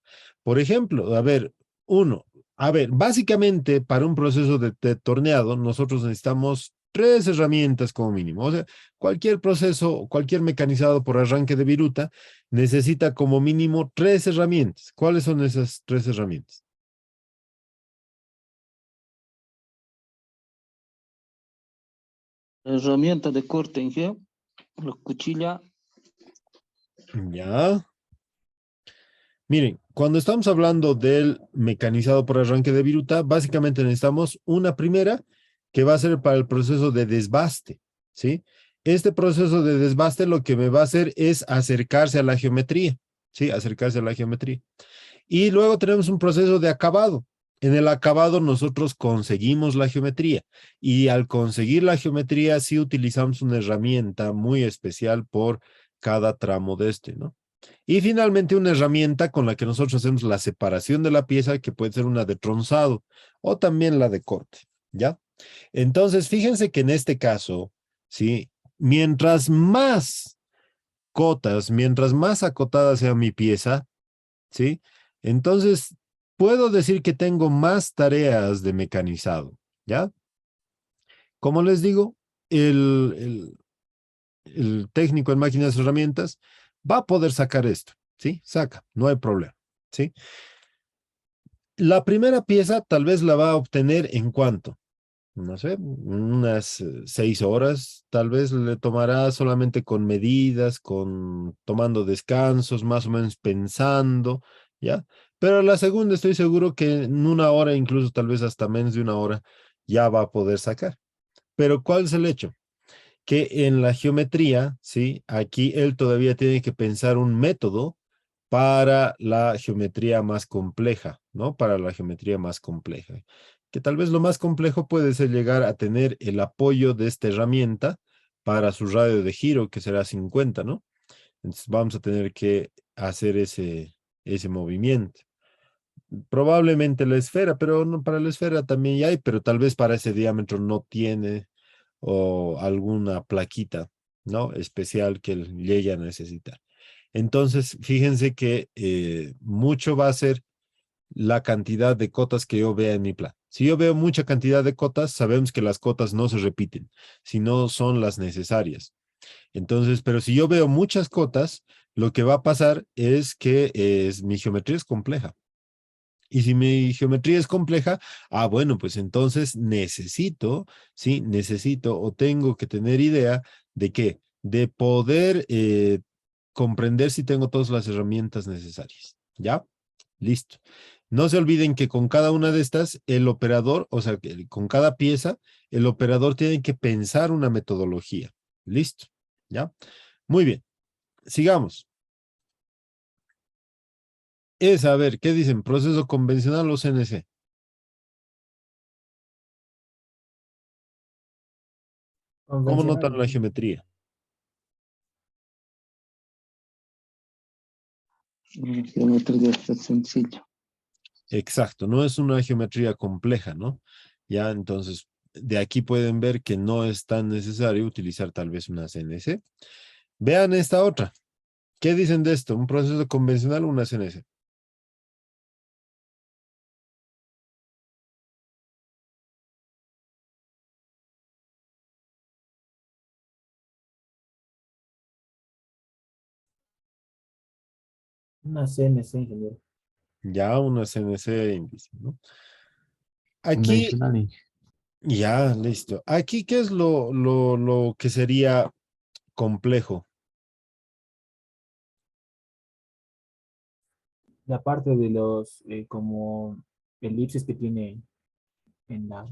Por ejemplo, a ver, uno, A ver, básicamente para un proceso de torneado nosotros necesitamos tres herramientas como mínimo. O sea, cualquier proceso, cualquier mecanizado por arranque de viruta necesita como mínimo tres herramientas. ¿Cuáles son esas tres herramientas? Herramienta de corte, Inge. La cuchilla. Ya. Miren, cuando estamos hablando del mecanizado por arranque de viruta, básicamente necesitamos una primera que va a ser para el proceso de desbaste, ¿sí? Este proceso de desbaste lo que me va a hacer es acercarse a la geometría, ¿sí? Acercarse a la geometría. Y luego tenemos un proceso de acabado. En el acabado nosotros conseguimos la geometría y al conseguir la geometría sí utilizamos una herramienta muy especial por cada tramo de este, ¿no? Y finalmente una herramienta con la que nosotros hacemos la separación de la pieza, que puede ser una de tronzado o también la de corte, ¿ya? Entonces, fíjense que en este caso, ¿sí? Mientras más cotas, mientras más acotada sea mi pieza, ¿sí? Entonces, puedo decir que tengo más tareas de mecanizado, ¿ya? Como les digo, el técnico en máquinas y herramientas va a poder sacar esto, ¿sí? Saca, no hay problema, ¿sí? La primera pieza tal vez la va a obtener en cuánto, no sé, unas 6 horas, tal vez le tomará solamente con medidas, con tomando descansos, más o menos pensando, ¿ya? Pero la segunda estoy seguro que en una hora, incluso tal vez hasta menos de una hora, ya va a poder sacar. Pero ¿cuál es el hecho? Que en la geometría, ¿sí? Aquí él todavía tiene que pensar un método para la geometría más compleja, ¿no? Para la geometría más compleja. Que tal vez lo más complejo puede ser llegar a tener el apoyo de esta herramienta para su radio de giro, que será 50, ¿no? Entonces vamos a tener que hacer ese movimiento. Probablemente la esfera, pero no, para la esfera también ya hay, pero tal vez para ese diámetro no tiene o alguna plaquita, ¿no? Especial que llegue a necesitar. Entonces, fíjense que mucho va a ser la cantidad de cotas que yo vea en mi plan. Si yo veo mucha cantidad de cotas, sabemos que las cotas no se repiten, sino son las necesarias. Entonces, pero si yo veo muchas cotas, lo que va a pasar es que mi geometría es compleja. Y si mi geometría es compleja, bueno, pues entonces necesito, ¿sí? Necesito o tengo que tener idea de qué, de poder comprender si tengo todas las herramientas necesarias. ¿Ya? Listo. No se olviden que con cada una de estas, el operador, o sea, que con cada pieza, el operador tiene que pensar una metodología. Listo. ¿Ya? Muy bien. Sigamos. A ver, ¿qué dicen? ¿Proceso convencional o CNC? ¿Cómo Convencional. notan la geometría? Geometría está sencillo. Exacto, no es una geometría compleja, ¿no? Ya, entonces, de aquí pueden ver que no es tan necesario utilizar tal vez una CNC. Vean esta otra. ¿Qué dicen de esto? ¿Un proceso convencional o una CNC? Una CNC, ingeniero. Ya, una CNC índice, ¿no? Aquí, Convencional, Inge. ya, listo. Aquí, ¿qué es lo que sería complejo? La parte de los como elipses que tiene en la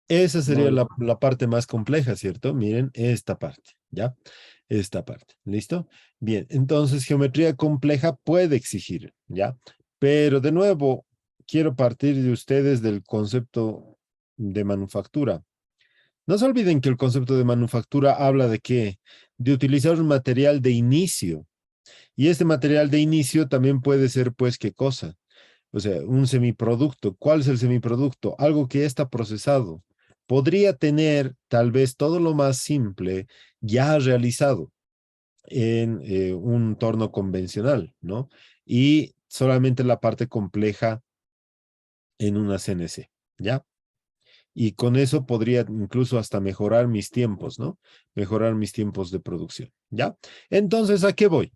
Esa sería no, la parte más compleja, ¿cierto? Miren, esta parte, ¿ya? Esta parte, ¿listo? Bien, entonces geometría compleja puede exigir, ¿ya? Pero de nuevo, quiero partir de ustedes del concepto de manufactura. No se olviden que el concepto de manufactura habla de qué? De utilizar un material de inicio. Y este material de inicio también puede ser, pues, ¿qué cosa? O sea, un semiproducto. ¿Cuál es el semiproducto? Algo que ya está procesado. Podría tener tal vez todo lo más simple ya realizado en un torno convencional, ¿no? Y solamente la parte compleja en una CNC, ¿ya? Y con eso podría incluso hasta mejorar mis tiempos, ¿no? Mejorar mis tiempos de producción, ¿ya? Entonces, ¿a qué voy?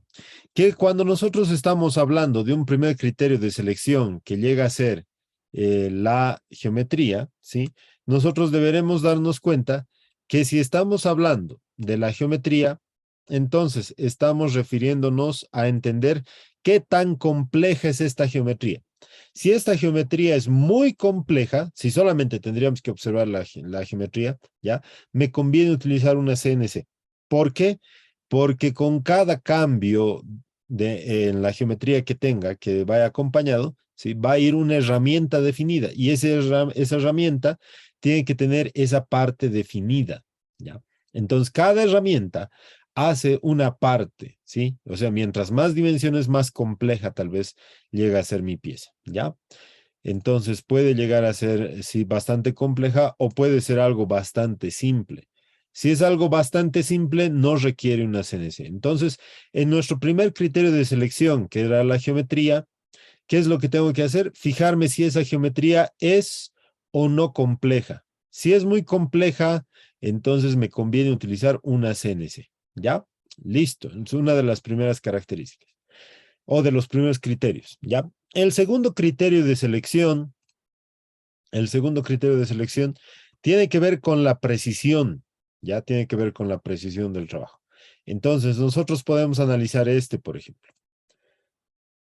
Que cuando nosotros estamos hablando de un primer criterio de selección que llega a ser la geometría, ¿sí? Nosotros deberemos darnos cuenta que si estamos hablando de la geometría, entonces estamos refiriéndonos a entender qué tan compleja es esta geometría. Si esta geometría es muy compleja, si solamente tendríamos que observar la geometría, ¿ya? Me conviene utilizar una CNC. ¿Por qué? Porque con cada cambio en la geometría que tenga, que vaya acompañado, ¿sí? Va a ir una herramienta definida y esa herramienta tiene que tener esa parte definida, ¿ya? Entonces, cada herramienta hace una parte, ¿sí? O sea, mientras más dimensiones, más compleja tal vez llega a ser mi pieza, ¿ya? Entonces, puede llegar a ser, sí, bastante compleja o puede ser algo bastante simple. Si es algo bastante simple, no requiere una CNC. Entonces, en nuestro primer criterio de selección, que era la geometría, ¿qué es lo que tengo que hacer? Fijarme si esa geometría es o no compleja. Si es muy compleja, entonces me conviene utilizar una CNC. ¿Ya? Listo. Es una de las primeras características o de los primeros criterios. ¿Ya? El segundo criterio de selección tiene que ver con la precisión. Ya tiene que ver con la precisión del trabajo. Entonces, nosotros podemos analizar este, por ejemplo.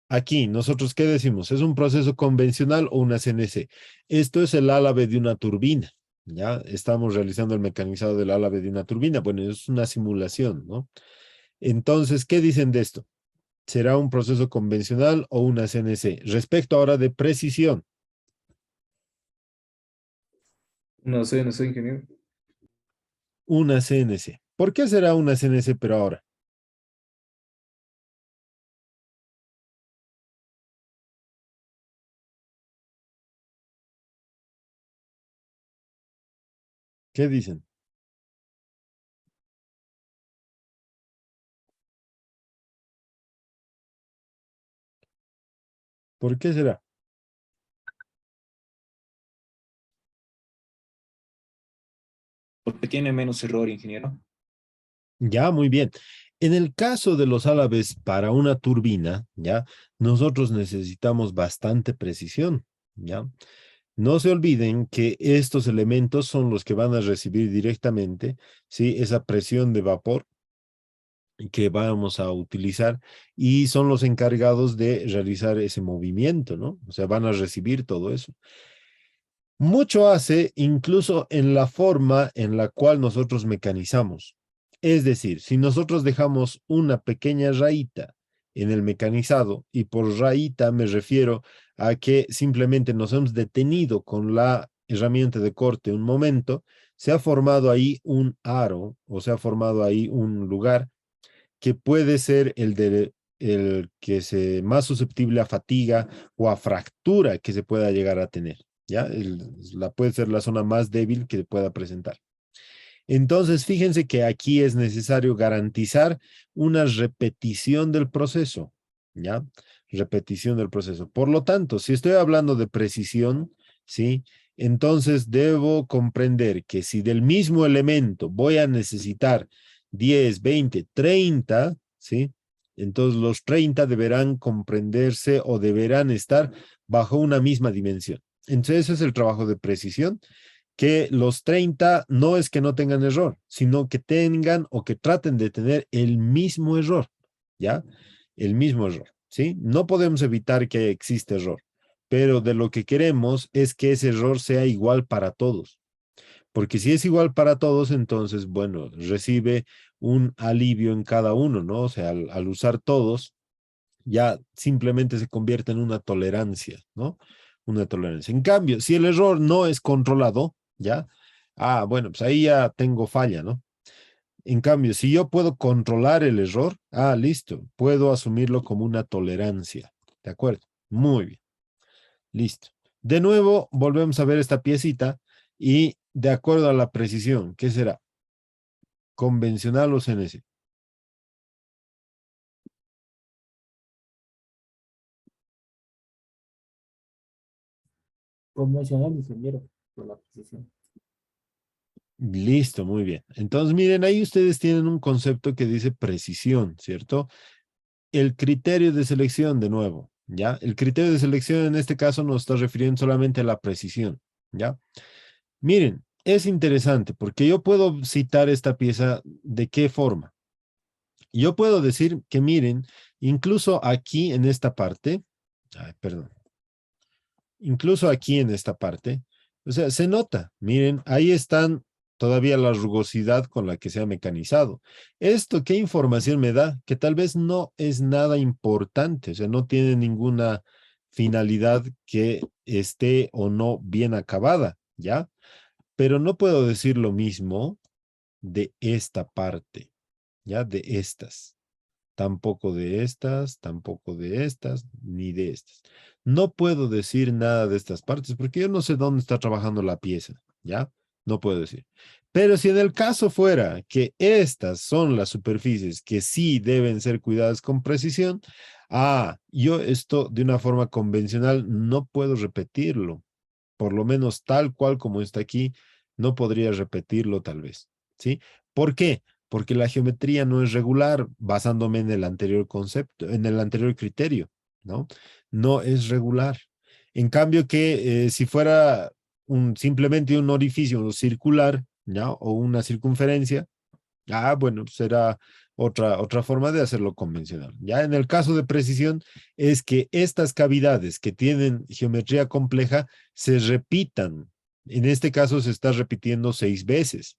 Aquí, nosotros, ¿qué decimos? ¿Es un proceso convencional o una CNC? Esto es el álabe de una turbina, ¿ya? Estamos realizando el mecanizado del álabe de una turbina. Bueno, es una simulación, ¿no? Entonces, ¿qué dicen de esto? ¿Será un proceso convencional o una CNC? Respecto ahora de precisión, No sé, ingeniero. una CNC. ¿Por qué será una CNC pero ahora? ¿Qué dicen? ¿Por qué será? Porque tiene menos error, ingeniero. Ya, muy bien. En el caso de los álabes para una turbina, ya, nosotros necesitamos bastante precisión, ya. No se olviden que estos elementos son los que van a recibir directamente, ¿sí? Esa presión de vapor que vamos a utilizar y son los encargados de realizar ese movimiento, ¿no? O sea, van a recibir todo eso. Mucho hace incluso en la forma en la cual nosotros mecanizamos. Es decir, si nosotros dejamos una pequeña rayita en el mecanizado, y por rayita me refiero a que simplemente nos hemos detenido con la herramienta de corte un momento, se ha formado ahí un aro o se ha formado ahí un lugar que puede ser el que se más susceptible a fatiga o a fractura que se pueda llegar a tener. ¿Ya? Puede ser la zona más débil que pueda presentar. Entonces, fíjense que aquí es necesario garantizar una repetición del proceso, ¿ya? Repetición del proceso. Por lo tanto, si estoy hablando de precisión, ¿sí? Entonces debo comprender que si del mismo elemento voy a necesitar 10, 20, 30, ¿sí? Entonces los 30 deberán comprenderse o deberán estar bajo una misma dimensión. Entonces ese es el trabajo de precisión, que los 30 no es que no tengan error, sino que tengan o que traten de tener el mismo error, ¿ya? El mismo error, ¿sí? No podemos evitar que exista error, pero de lo que queremos es que ese error sea igual para todos, porque si es igual para todos, entonces, bueno, recibe un alivio en cada uno, ¿no? O sea, al usar todos, ya simplemente se convierte en una tolerancia, ¿no? Una tolerancia. En cambio, si el error no es controlado, ¿ya? Ah, bueno, pues ahí ya tengo falla, ¿no? En cambio, si yo puedo controlar el error, ah, listo, puedo asumirlo como una tolerancia, ¿de acuerdo? Muy bien, listo. De nuevo, volvemos a ver esta piecita y de acuerdo a la precisión, ¿qué será? ¿Convencional o CNC? Convencional ingeniero, por la precisión. Listo, muy bien. Entonces, miren, ahí ustedes tienen un concepto que dice precisión, ¿cierto? El criterio de selección, de nuevo, ¿ya? El criterio de selección en este caso nos está refiriendo solamente a la precisión, ¿ya? Miren, es interesante porque yo puedo citar esta pieza de qué forma. Yo puedo decir que miren, incluso aquí en esta parte, ay, perdón, incluso aquí en esta parte, o sea, se nota, miren, ahí están todavía la rugosidad con la que se ha mecanizado. ¿Esto qué información me da? Que tal vez no es nada importante, o sea, no tiene ninguna finalidad que esté o no bien acabada, ¿ya? Pero no puedo decir lo mismo de esta parte, ¿ya? De estas. Tampoco de estas, tampoco de estas, ni de estas. No puedo decir nada de estas partes porque yo no sé dónde está trabajando la pieza, ¿ya? No puedo decir. Pero si en el caso fuera que estas son las superficies que sí deben ser cuidadas con precisión, yo esto de una forma convencional no puedo repetirlo, por lo menos tal cual como está aquí, no podría repetirlo tal vez, ¿sí? ¿Por qué? Porque la geometría no es regular basándome en el anterior concepto, en el anterior criterio, ¿no? No es regular. En cambio que si fuera simplemente un orificio circular, ¿ya? O una circunferencia, bueno, será otra forma de hacerlo convencional. Ya en el caso de precisión es que estas cavidades que tienen geometría compleja se repitan. En este caso se está repitiendo 6 veces.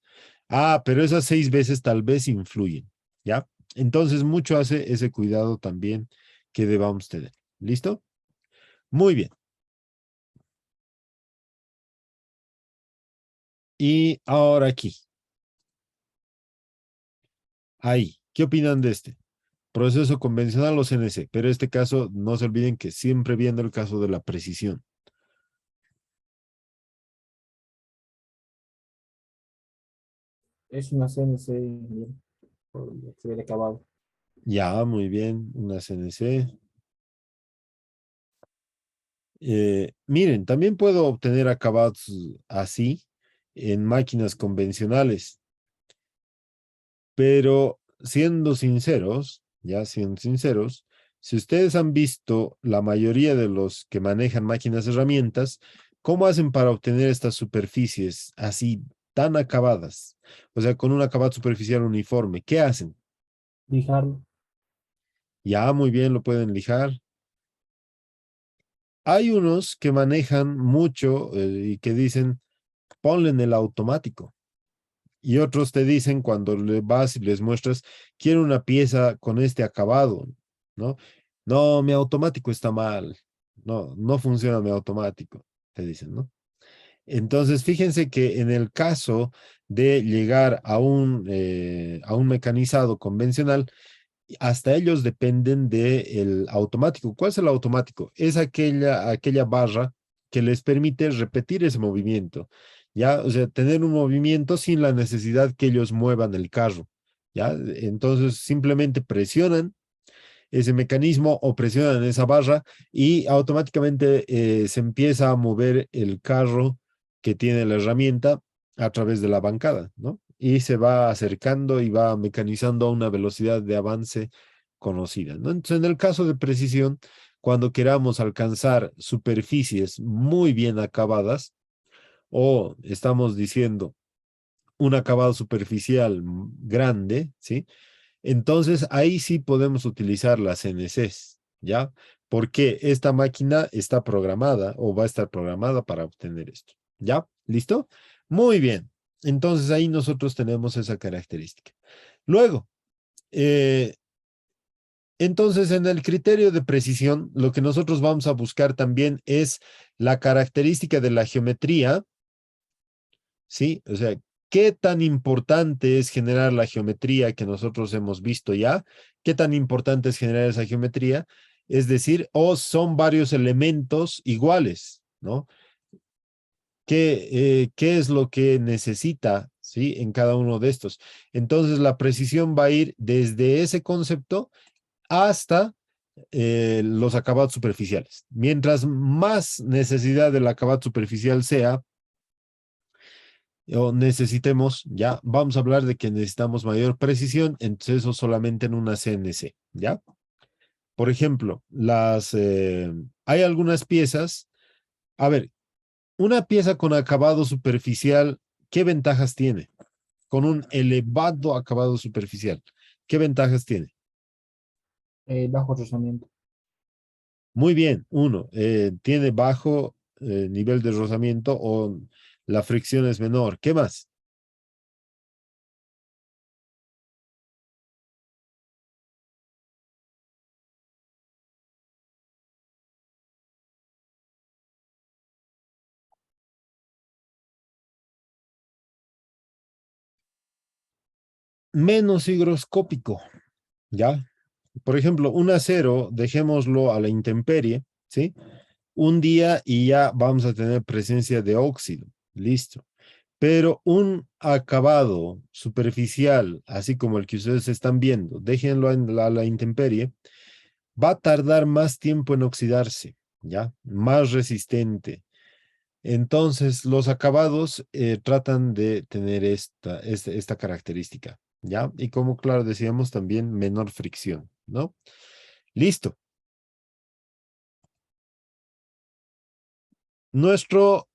Pero esas 6 veces tal vez influyen, ¿ya? Entonces mucho hace ese cuidado también que debamos tener. ¿Listo? Muy bien. Y ahora aquí. Ahí. ¿Qué opinan de este? Proceso convencional o CNC, pero este caso no se olviden que siempre viendo el caso de la precisión. Es una CNC, ingeniero, por lo que se ve de acabado. Ya, muy bien, una CNC. Miren, también puedo obtener acabados así en máquinas convencionales, pero siendo sinceros, ya siendo sinceros, si ustedes han visto la mayoría de los que manejan máquinas herramientas, ¿cómo hacen para obtener estas superficies así tan acabadas? O sea, con un acabado superficial uniforme, ¿qué hacen? Lijarlo. Ya, muy bien, lo pueden lijar. Hay unos que manejan mucho y que dicen, ponle en el automático. Y otros te dicen cuando le vas y les muestras, quiero una pieza con este acabado, ¿no? No, mi automático está mal. No, no funciona mi automático, te dicen, ¿no? Entonces, fíjense que en el caso de llegar a un mecanizado convencional, hasta ellos dependen del automático. ¿Cuál es el automático? Es aquella barra que les permite repetir ese movimiento, ¿ya? O sea, tener un movimiento sin la necesidad que ellos muevan el carro, ¿ya? Entonces, simplemente presionan ese mecanismo o presionan esa barra y automáticamente se empieza a mover el carro que tiene la herramienta a través de la bancada, ¿no? Y se va acercando y va mecanizando a una velocidad de avance conocida, ¿no? Entonces, en el caso de precisión, cuando queramos alcanzar superficies muy bien acabadas, o estamos diciendo un acabado superficial grande, ¿sí? Entonces, ahí sí podemos utilizar las CNCs, ¿ya? Porque esta máquina está programada o va a estar programada para obtener esto, ¿ya? ¿Listo? Muy bien. Entonces, ahí nosotros tenemos esa característica. Luego, eh, entonces, en el criterio de precisión, lo que nosotros vamos a buscar también es la característica de la geometría, ¿sí? O sea, ¿qué tan importante es generar la geometría que nosotros hemos visto ya? ¿Qué tan importante es generar esa geometría? Es decir, o son varios elementos iguales, ¿no? ¿Qué es lo que necesita, ¿sí? En cada uno de estos. Entonces, la precisión va a ir desde ese concepto hasta los acabados superficiales. Mientras más necesidad del acabado superficial sea, o necesitemos, ya vamos a hablar de que necesitamos mayor precisión, entonces eso solamente en una CNC, ¿ya? Por ejemplo, hay algunas piezas, a ver, una pieza con acabado superficial, ¿qué ventajas tiene? Con un elevado acabado superficial, ¿qué ventajas tiene? Bajo rozamiento. Muy bien, uno, tiene bajo nivel de rozamiento o la fricción es menor. ¿Qué más? Menos higroscópico, ¿ya? Por ejemplo, un acero, dejémoslo a la intemperie, ¿sí? Un día y ya vamos a tener presencia de óxido, listo. Pero un acabado superficial, así como el que ustedes están viendo, déjenlo en la intemperie, va a tardar más tiempo en oxidarse, ¿ya? Más resistente. Entonces, los acabados tratan de tener esta característica, ¿ya? Y como, claro, decíamos también menor fricción, ¿no? Listo. Nuestro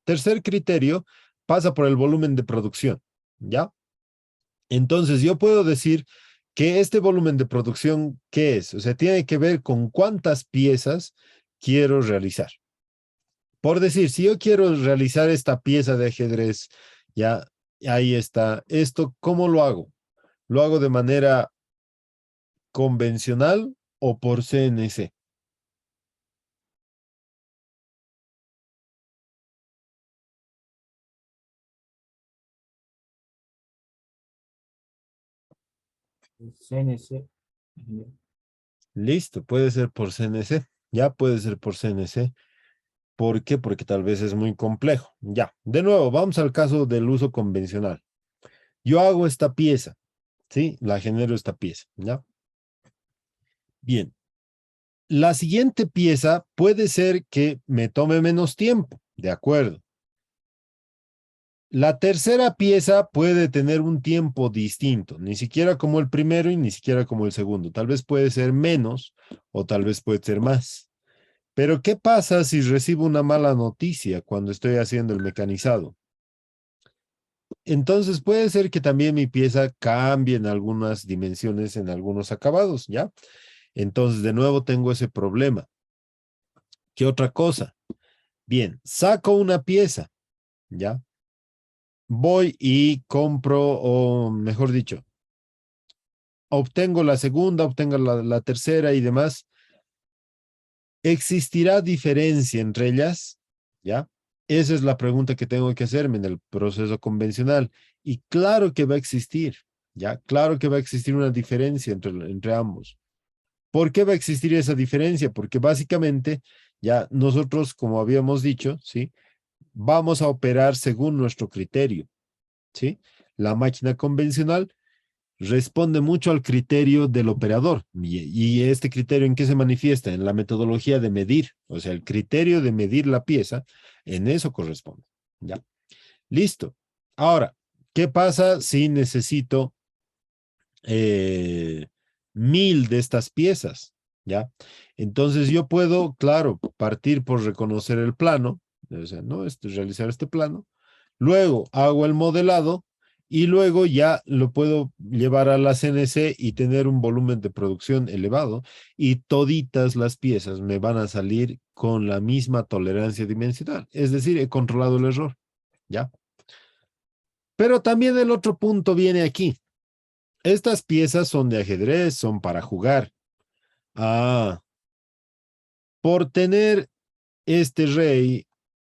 tercer criterio pasa por el volumen de producción, ¿ya? Entonces, yo puedo decir que este volumen de producción, ¿qué es? O sea, tiene que ver con cuántas piezas quiero realizar. Por decir, si yo quiero realizar esta pieza de ajedrez, ya ahí está. Esto, ¿cómo lo hago? ¿Lo hago de manera convencional o por CNC? CNC. Listo, puede ser por CNC. Ya puede ser por CNC. ¿Por qué? Porque tal vez es muy complejo. Ya, de nuevo, vamos al caso del uso convencional. Yo hago esta pieza, ¿sí? La genero esta pieza, ¿ya? Bien. La siguiente pieza puede ser que me tome menos tiempo, de acuerdo. La tercera pieza puede tener un tiempo distinto, ni siquiera como el primero y ni siquiera como el segundo. Tal vez puede ser menos o tal vez puede ser más. Pero ¿qué pasa si recibo una mala noticia cuando estoy haciendo el mecanizado? Entonces puede ser que también mi pieza cambie en algunas dimensiones, en algunos acabados, ¿ya? Entonces de nuevo tengo ese problema. ¿Qué otra cosa? Bien, saco una pieza, ¿ya? Voy y compro, o mejor dicho, obtengo la segunda, obtengo la tercera y demás. ¿Existirá diferencia entre ellas? ¿Ya? Esa es la pregunta que tengo que hacerme en el proceso convencional. Y claro que va a existir, ¿ya? Claro que va a existir una diferencia entre ambos. ¿Por qué va a existir esa diferencia? Porque básicamente, ya nosotros, como habíamos dicho, ¿sí? Vamos a operar según nuestro criterio, ¿sí? La máquina convencional responde mucho al criterio del operador. Y este criterio, ¿en qué se manifiesta? En la metodología de medir. O sea, el criterio de medir la pieza, en eso corresponde. ¿Ya? Listo. Ahora, ¿qué pasa si necesito 1000 de estas piezas? ¿Ya? Entonces yo puedo, claro, partir por reconocer el plano, o sea, ¿no? Realizar este plano. Luego hago el modelado y luego ya lo puedo llevar a la CNC y tener un volumen de producción elevado y toditas las piezas me van a salir con la misma tolerancia dimensional. Es decir, he controlado el error, ¿ya? Pero también el otro punto viene aquí. Estas piezas son de ajedrez, son para jugar. Ah, por tener este rey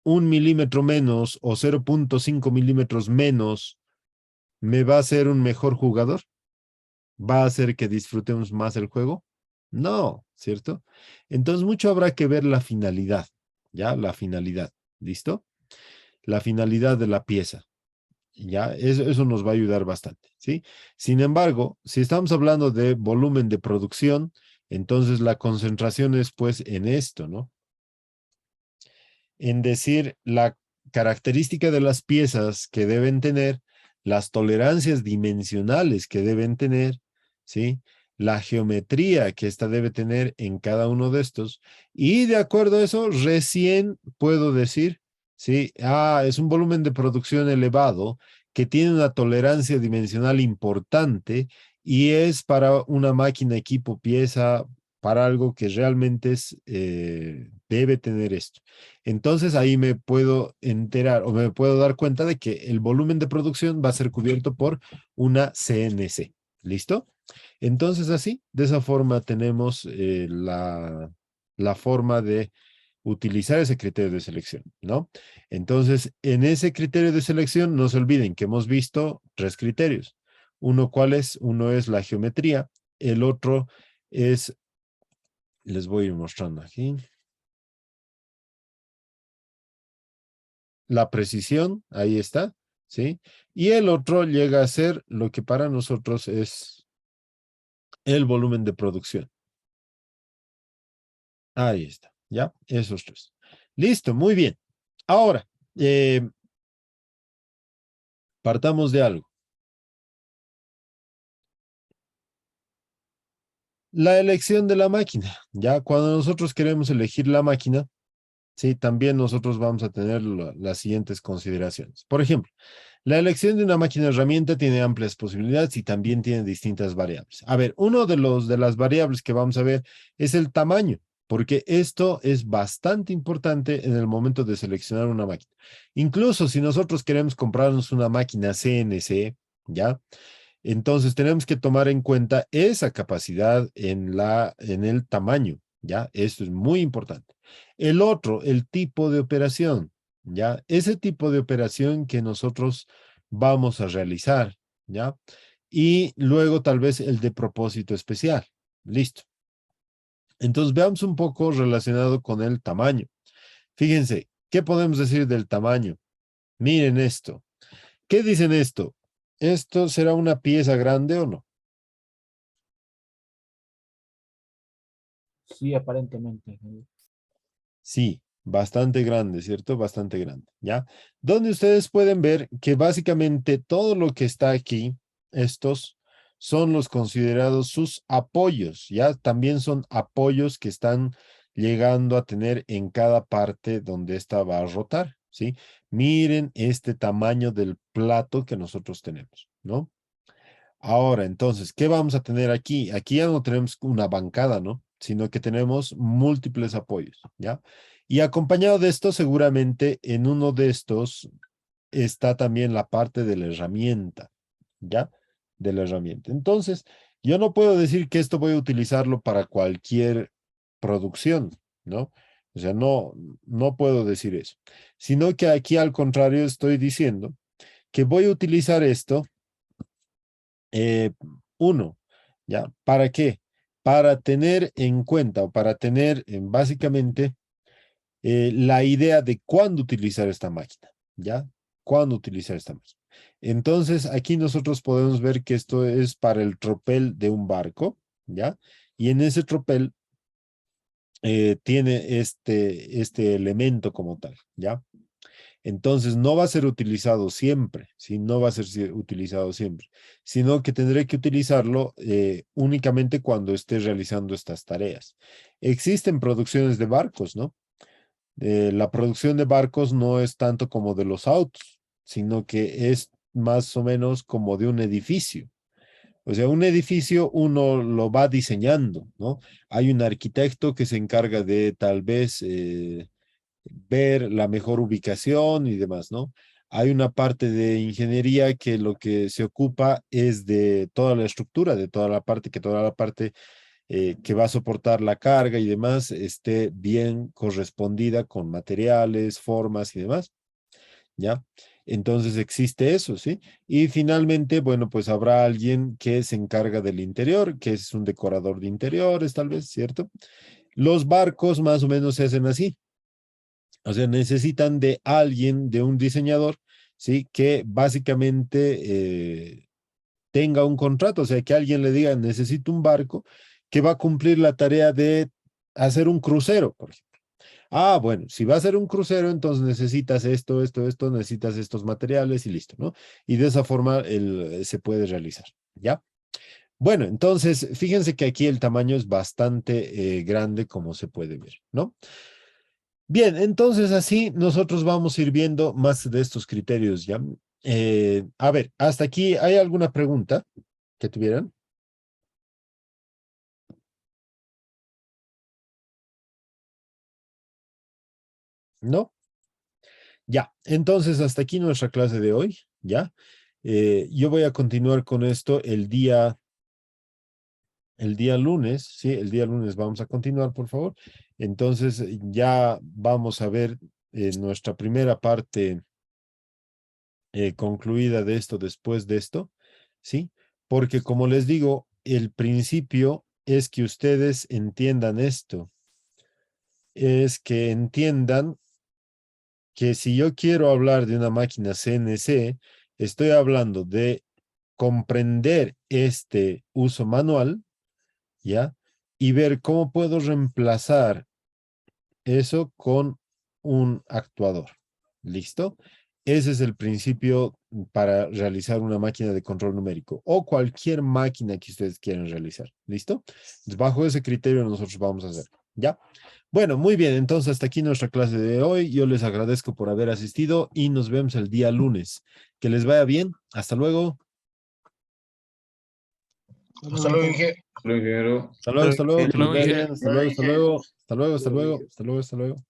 1 milímetro menos o 0,5 milímetros menos, ¿me va a hacer un mejor jugador? ¿Va a hacer que disfrutemos más el juego? No, ¿cierto? Entonces mucho habrá que ver la finalidad, ¿ya? La finalidad, ¿listo? La finalidad de la pieza, ¿ya? Eso nos va a ayudar bastante, ¿sí? Sin embargo, si estamos hablando de volumen de producción, Entonces la concentración es pues en esto, ¿no? En decir la característica de las piezas que deben tener, las tolerancias dimensionales que deben tener, ¿sí? La geometría que ésta debe tener en cada uno de estos. Y de acuerdo a eso, recién puedo decir, ¿sí? Es un volumen de producción elevado que tiene una tolerancia dimensional importante y es para una máquina, equipo, pieza, para algo que realmente debe tener esto. Entonces ahí me puedo enterar o me puedo dar cuenta de que el volumen de producción va a ser cubierto por una CNC. ¿Listo? Entonces así, de esa forma tenemos la forma de utilizar ese criterio de selección, ¿no? Entonces, en ese criterio de selección, no se olviden que hemos visto 3 criterios. Uno, ¿cuál es? Uno es la geometría, el otro es, les voy a ir mostrando aquí, la precisión, ahí está, ¿sí? Y el otro llega a ser lo que para nosotros es el volumen de producción. Ahí está, ¿ya? Esos 3. Listo, muy bien. Ahora, partamos de algo. La elección de la máquina, ¿ya? Cuando nosotros queremos elegir la máquina, sí, también nosotros vamos a tener las siguientes consideraciones. Por ejemplo, la elección de una máquina herramienta tiene amplias posibilidades y también tiene distintas variables. A ver, uno de las variables que vamos a ver es el tamaño, porque esto es bastante importante en el momento de seleccionar una máquina. Incluso si nosotros queremos comprarnos una máquina CNC, ¿ya? Entonces tenemos que tomar en cuenta esa capacidad en el tamaño, ¿ya? Esto es muy importante. El otro, el tipo de operación, ¿ya? Ese tipo de operación que nosotros vamos a realizar, ¿ya? Y luego tal vez el de propósito especial. Listo. Entonces veamos un poco relacionado con el tamaño. Fíjense, ¿qué podemos decir del tamaño? Miren esto. ¿Qué dicen esto? ¿Esto será una pieza grande o no? Sí, aparentemente. Sí, bastante grande, ¿cierto? Bastante grande, ¿ya? Donde ustedes pueden ver que básicamente todo lo que está aquí, estos son los considerados sus apoyos, ¿ya? También son apoyos que están llegando a tener en cada parte donde esta va a rotar, ¿sí? Miren este tamaño del plato que nosotros tenemos, ¿no? Ahora, entonces, ¿qué vamos a tener aquí? Aquí ya no tenemos una bancada, ¿no? Sino que tenemos múltiples apoyos, ¿ya? Y acompañado de esto, seguramente en uno de estos está también la parte de la herramienta, ¿ya? De la herramienta. Entonces, yo no puedo decir que esto voy a utilizarlo para cualquier producción, ¿no? O sea, no puedo decir eso. Sino que aquí al contrario estoy diciendo que voy a utilizar esto eh, uno, ¿ya? ¿Para qué? Para tener en cuenta o para tener básicamente la idea de cuándo utilizar esta máquina, ¿ya? ¿Cuándo utilizar esta máquina? Entonces, aquí nosotros podemos ver que esto es para el tropel de un barco, ¿ya? Y en ese tropel tiene este elemento como tal, ¿ya? Entonces no va a ser utilizado siempre, ¿sí? No va a ser utilizado siempre, sino que tendré que utilizarlo únicamente cuando esté realizando estas tareas. Existen producciones de barcos, ¿no? La producción de barcos no es tanto como de los autos, sino que es más o menos como de un edificio. O sea, un edificio uno lo va diseñando, ¿no? Hay un arquitecto que se encarga de tal vez ver la mejor ubicación y demás, ¿no? Hay una parte de ingeniería que lo que se ocupa es de toda la estructura, de toda la parte que va a soportar la carga y demás esté bien correspondida con materiales, formas y demás, ¿ya? Entonces existe eso, ¿sí? Y finalmente, bueno, pues habrá alguien que se encarga del interior, que es un decorador de interiores, tal vez, ¿cierto? Los barcos más o menos se hacen así. O sea, necesitan de alguien, de un diseñador, ¿sí? Que básicamente tenga un contrato, o sea, que alguien le diga, necesito un barco que va a cumplir la tarea de hacer un crucero, por ejemplo. Ah, bueno, si va a ser un crucero, entonces necesitas esto, necesitas estos materiales y listo, ¿no? Y de esa forma se puede realizar, ¿ya? Bueno, entonces, fíjense que aquí el tamaño es bastante grande, como se puede ver, ¿no? Bien, entonces así nosotros vamos a ir viendo más de estos criterios, ¿ya? A ver, hasta aquí, ¿hay alguna pregunta que tuvieran? ¿No? Ya, entonces hasta aquí nuestra clase de hoy, ¿ya? Yo voy a continuar con esto el día lunes, ¿sí? El día lunes vamos a continuar, por favor. Entonces ya vamos a ver nuestra primera parte concluida de esto después de esto, ¿sí? Porque como les digo, el principio es que ustedes entiendan esto, es que entiendan que si yo quiero hablar de una máquina CNC, estoy hablando de comprender este uso manual, ¿ya? Y ver cómo puedo reemplazar eso con un actuador. ¿Listo? Ese es el principio para realizar una máquina de control numérico o cualquier máquina que ustedes quieran realizar. ¿Listo? Entonces, bajo ese criterio nosotros vamos a hacer. ¿Ya? Bueno, muy bien. Entonces, hasta aquí nuestra clase de hoy. Yo les agradezco por haber asistido y nos vemos el día lunes. Que les vaya bien. Hasta luego. Hasta luego, Inge. Hola, ingeniero. Hasta luego, que les Hasta luego, vaya Inge. bien. Hasta luego, hasta luego. Hasta luego, hasta luego. Hasta luego, hasta luego.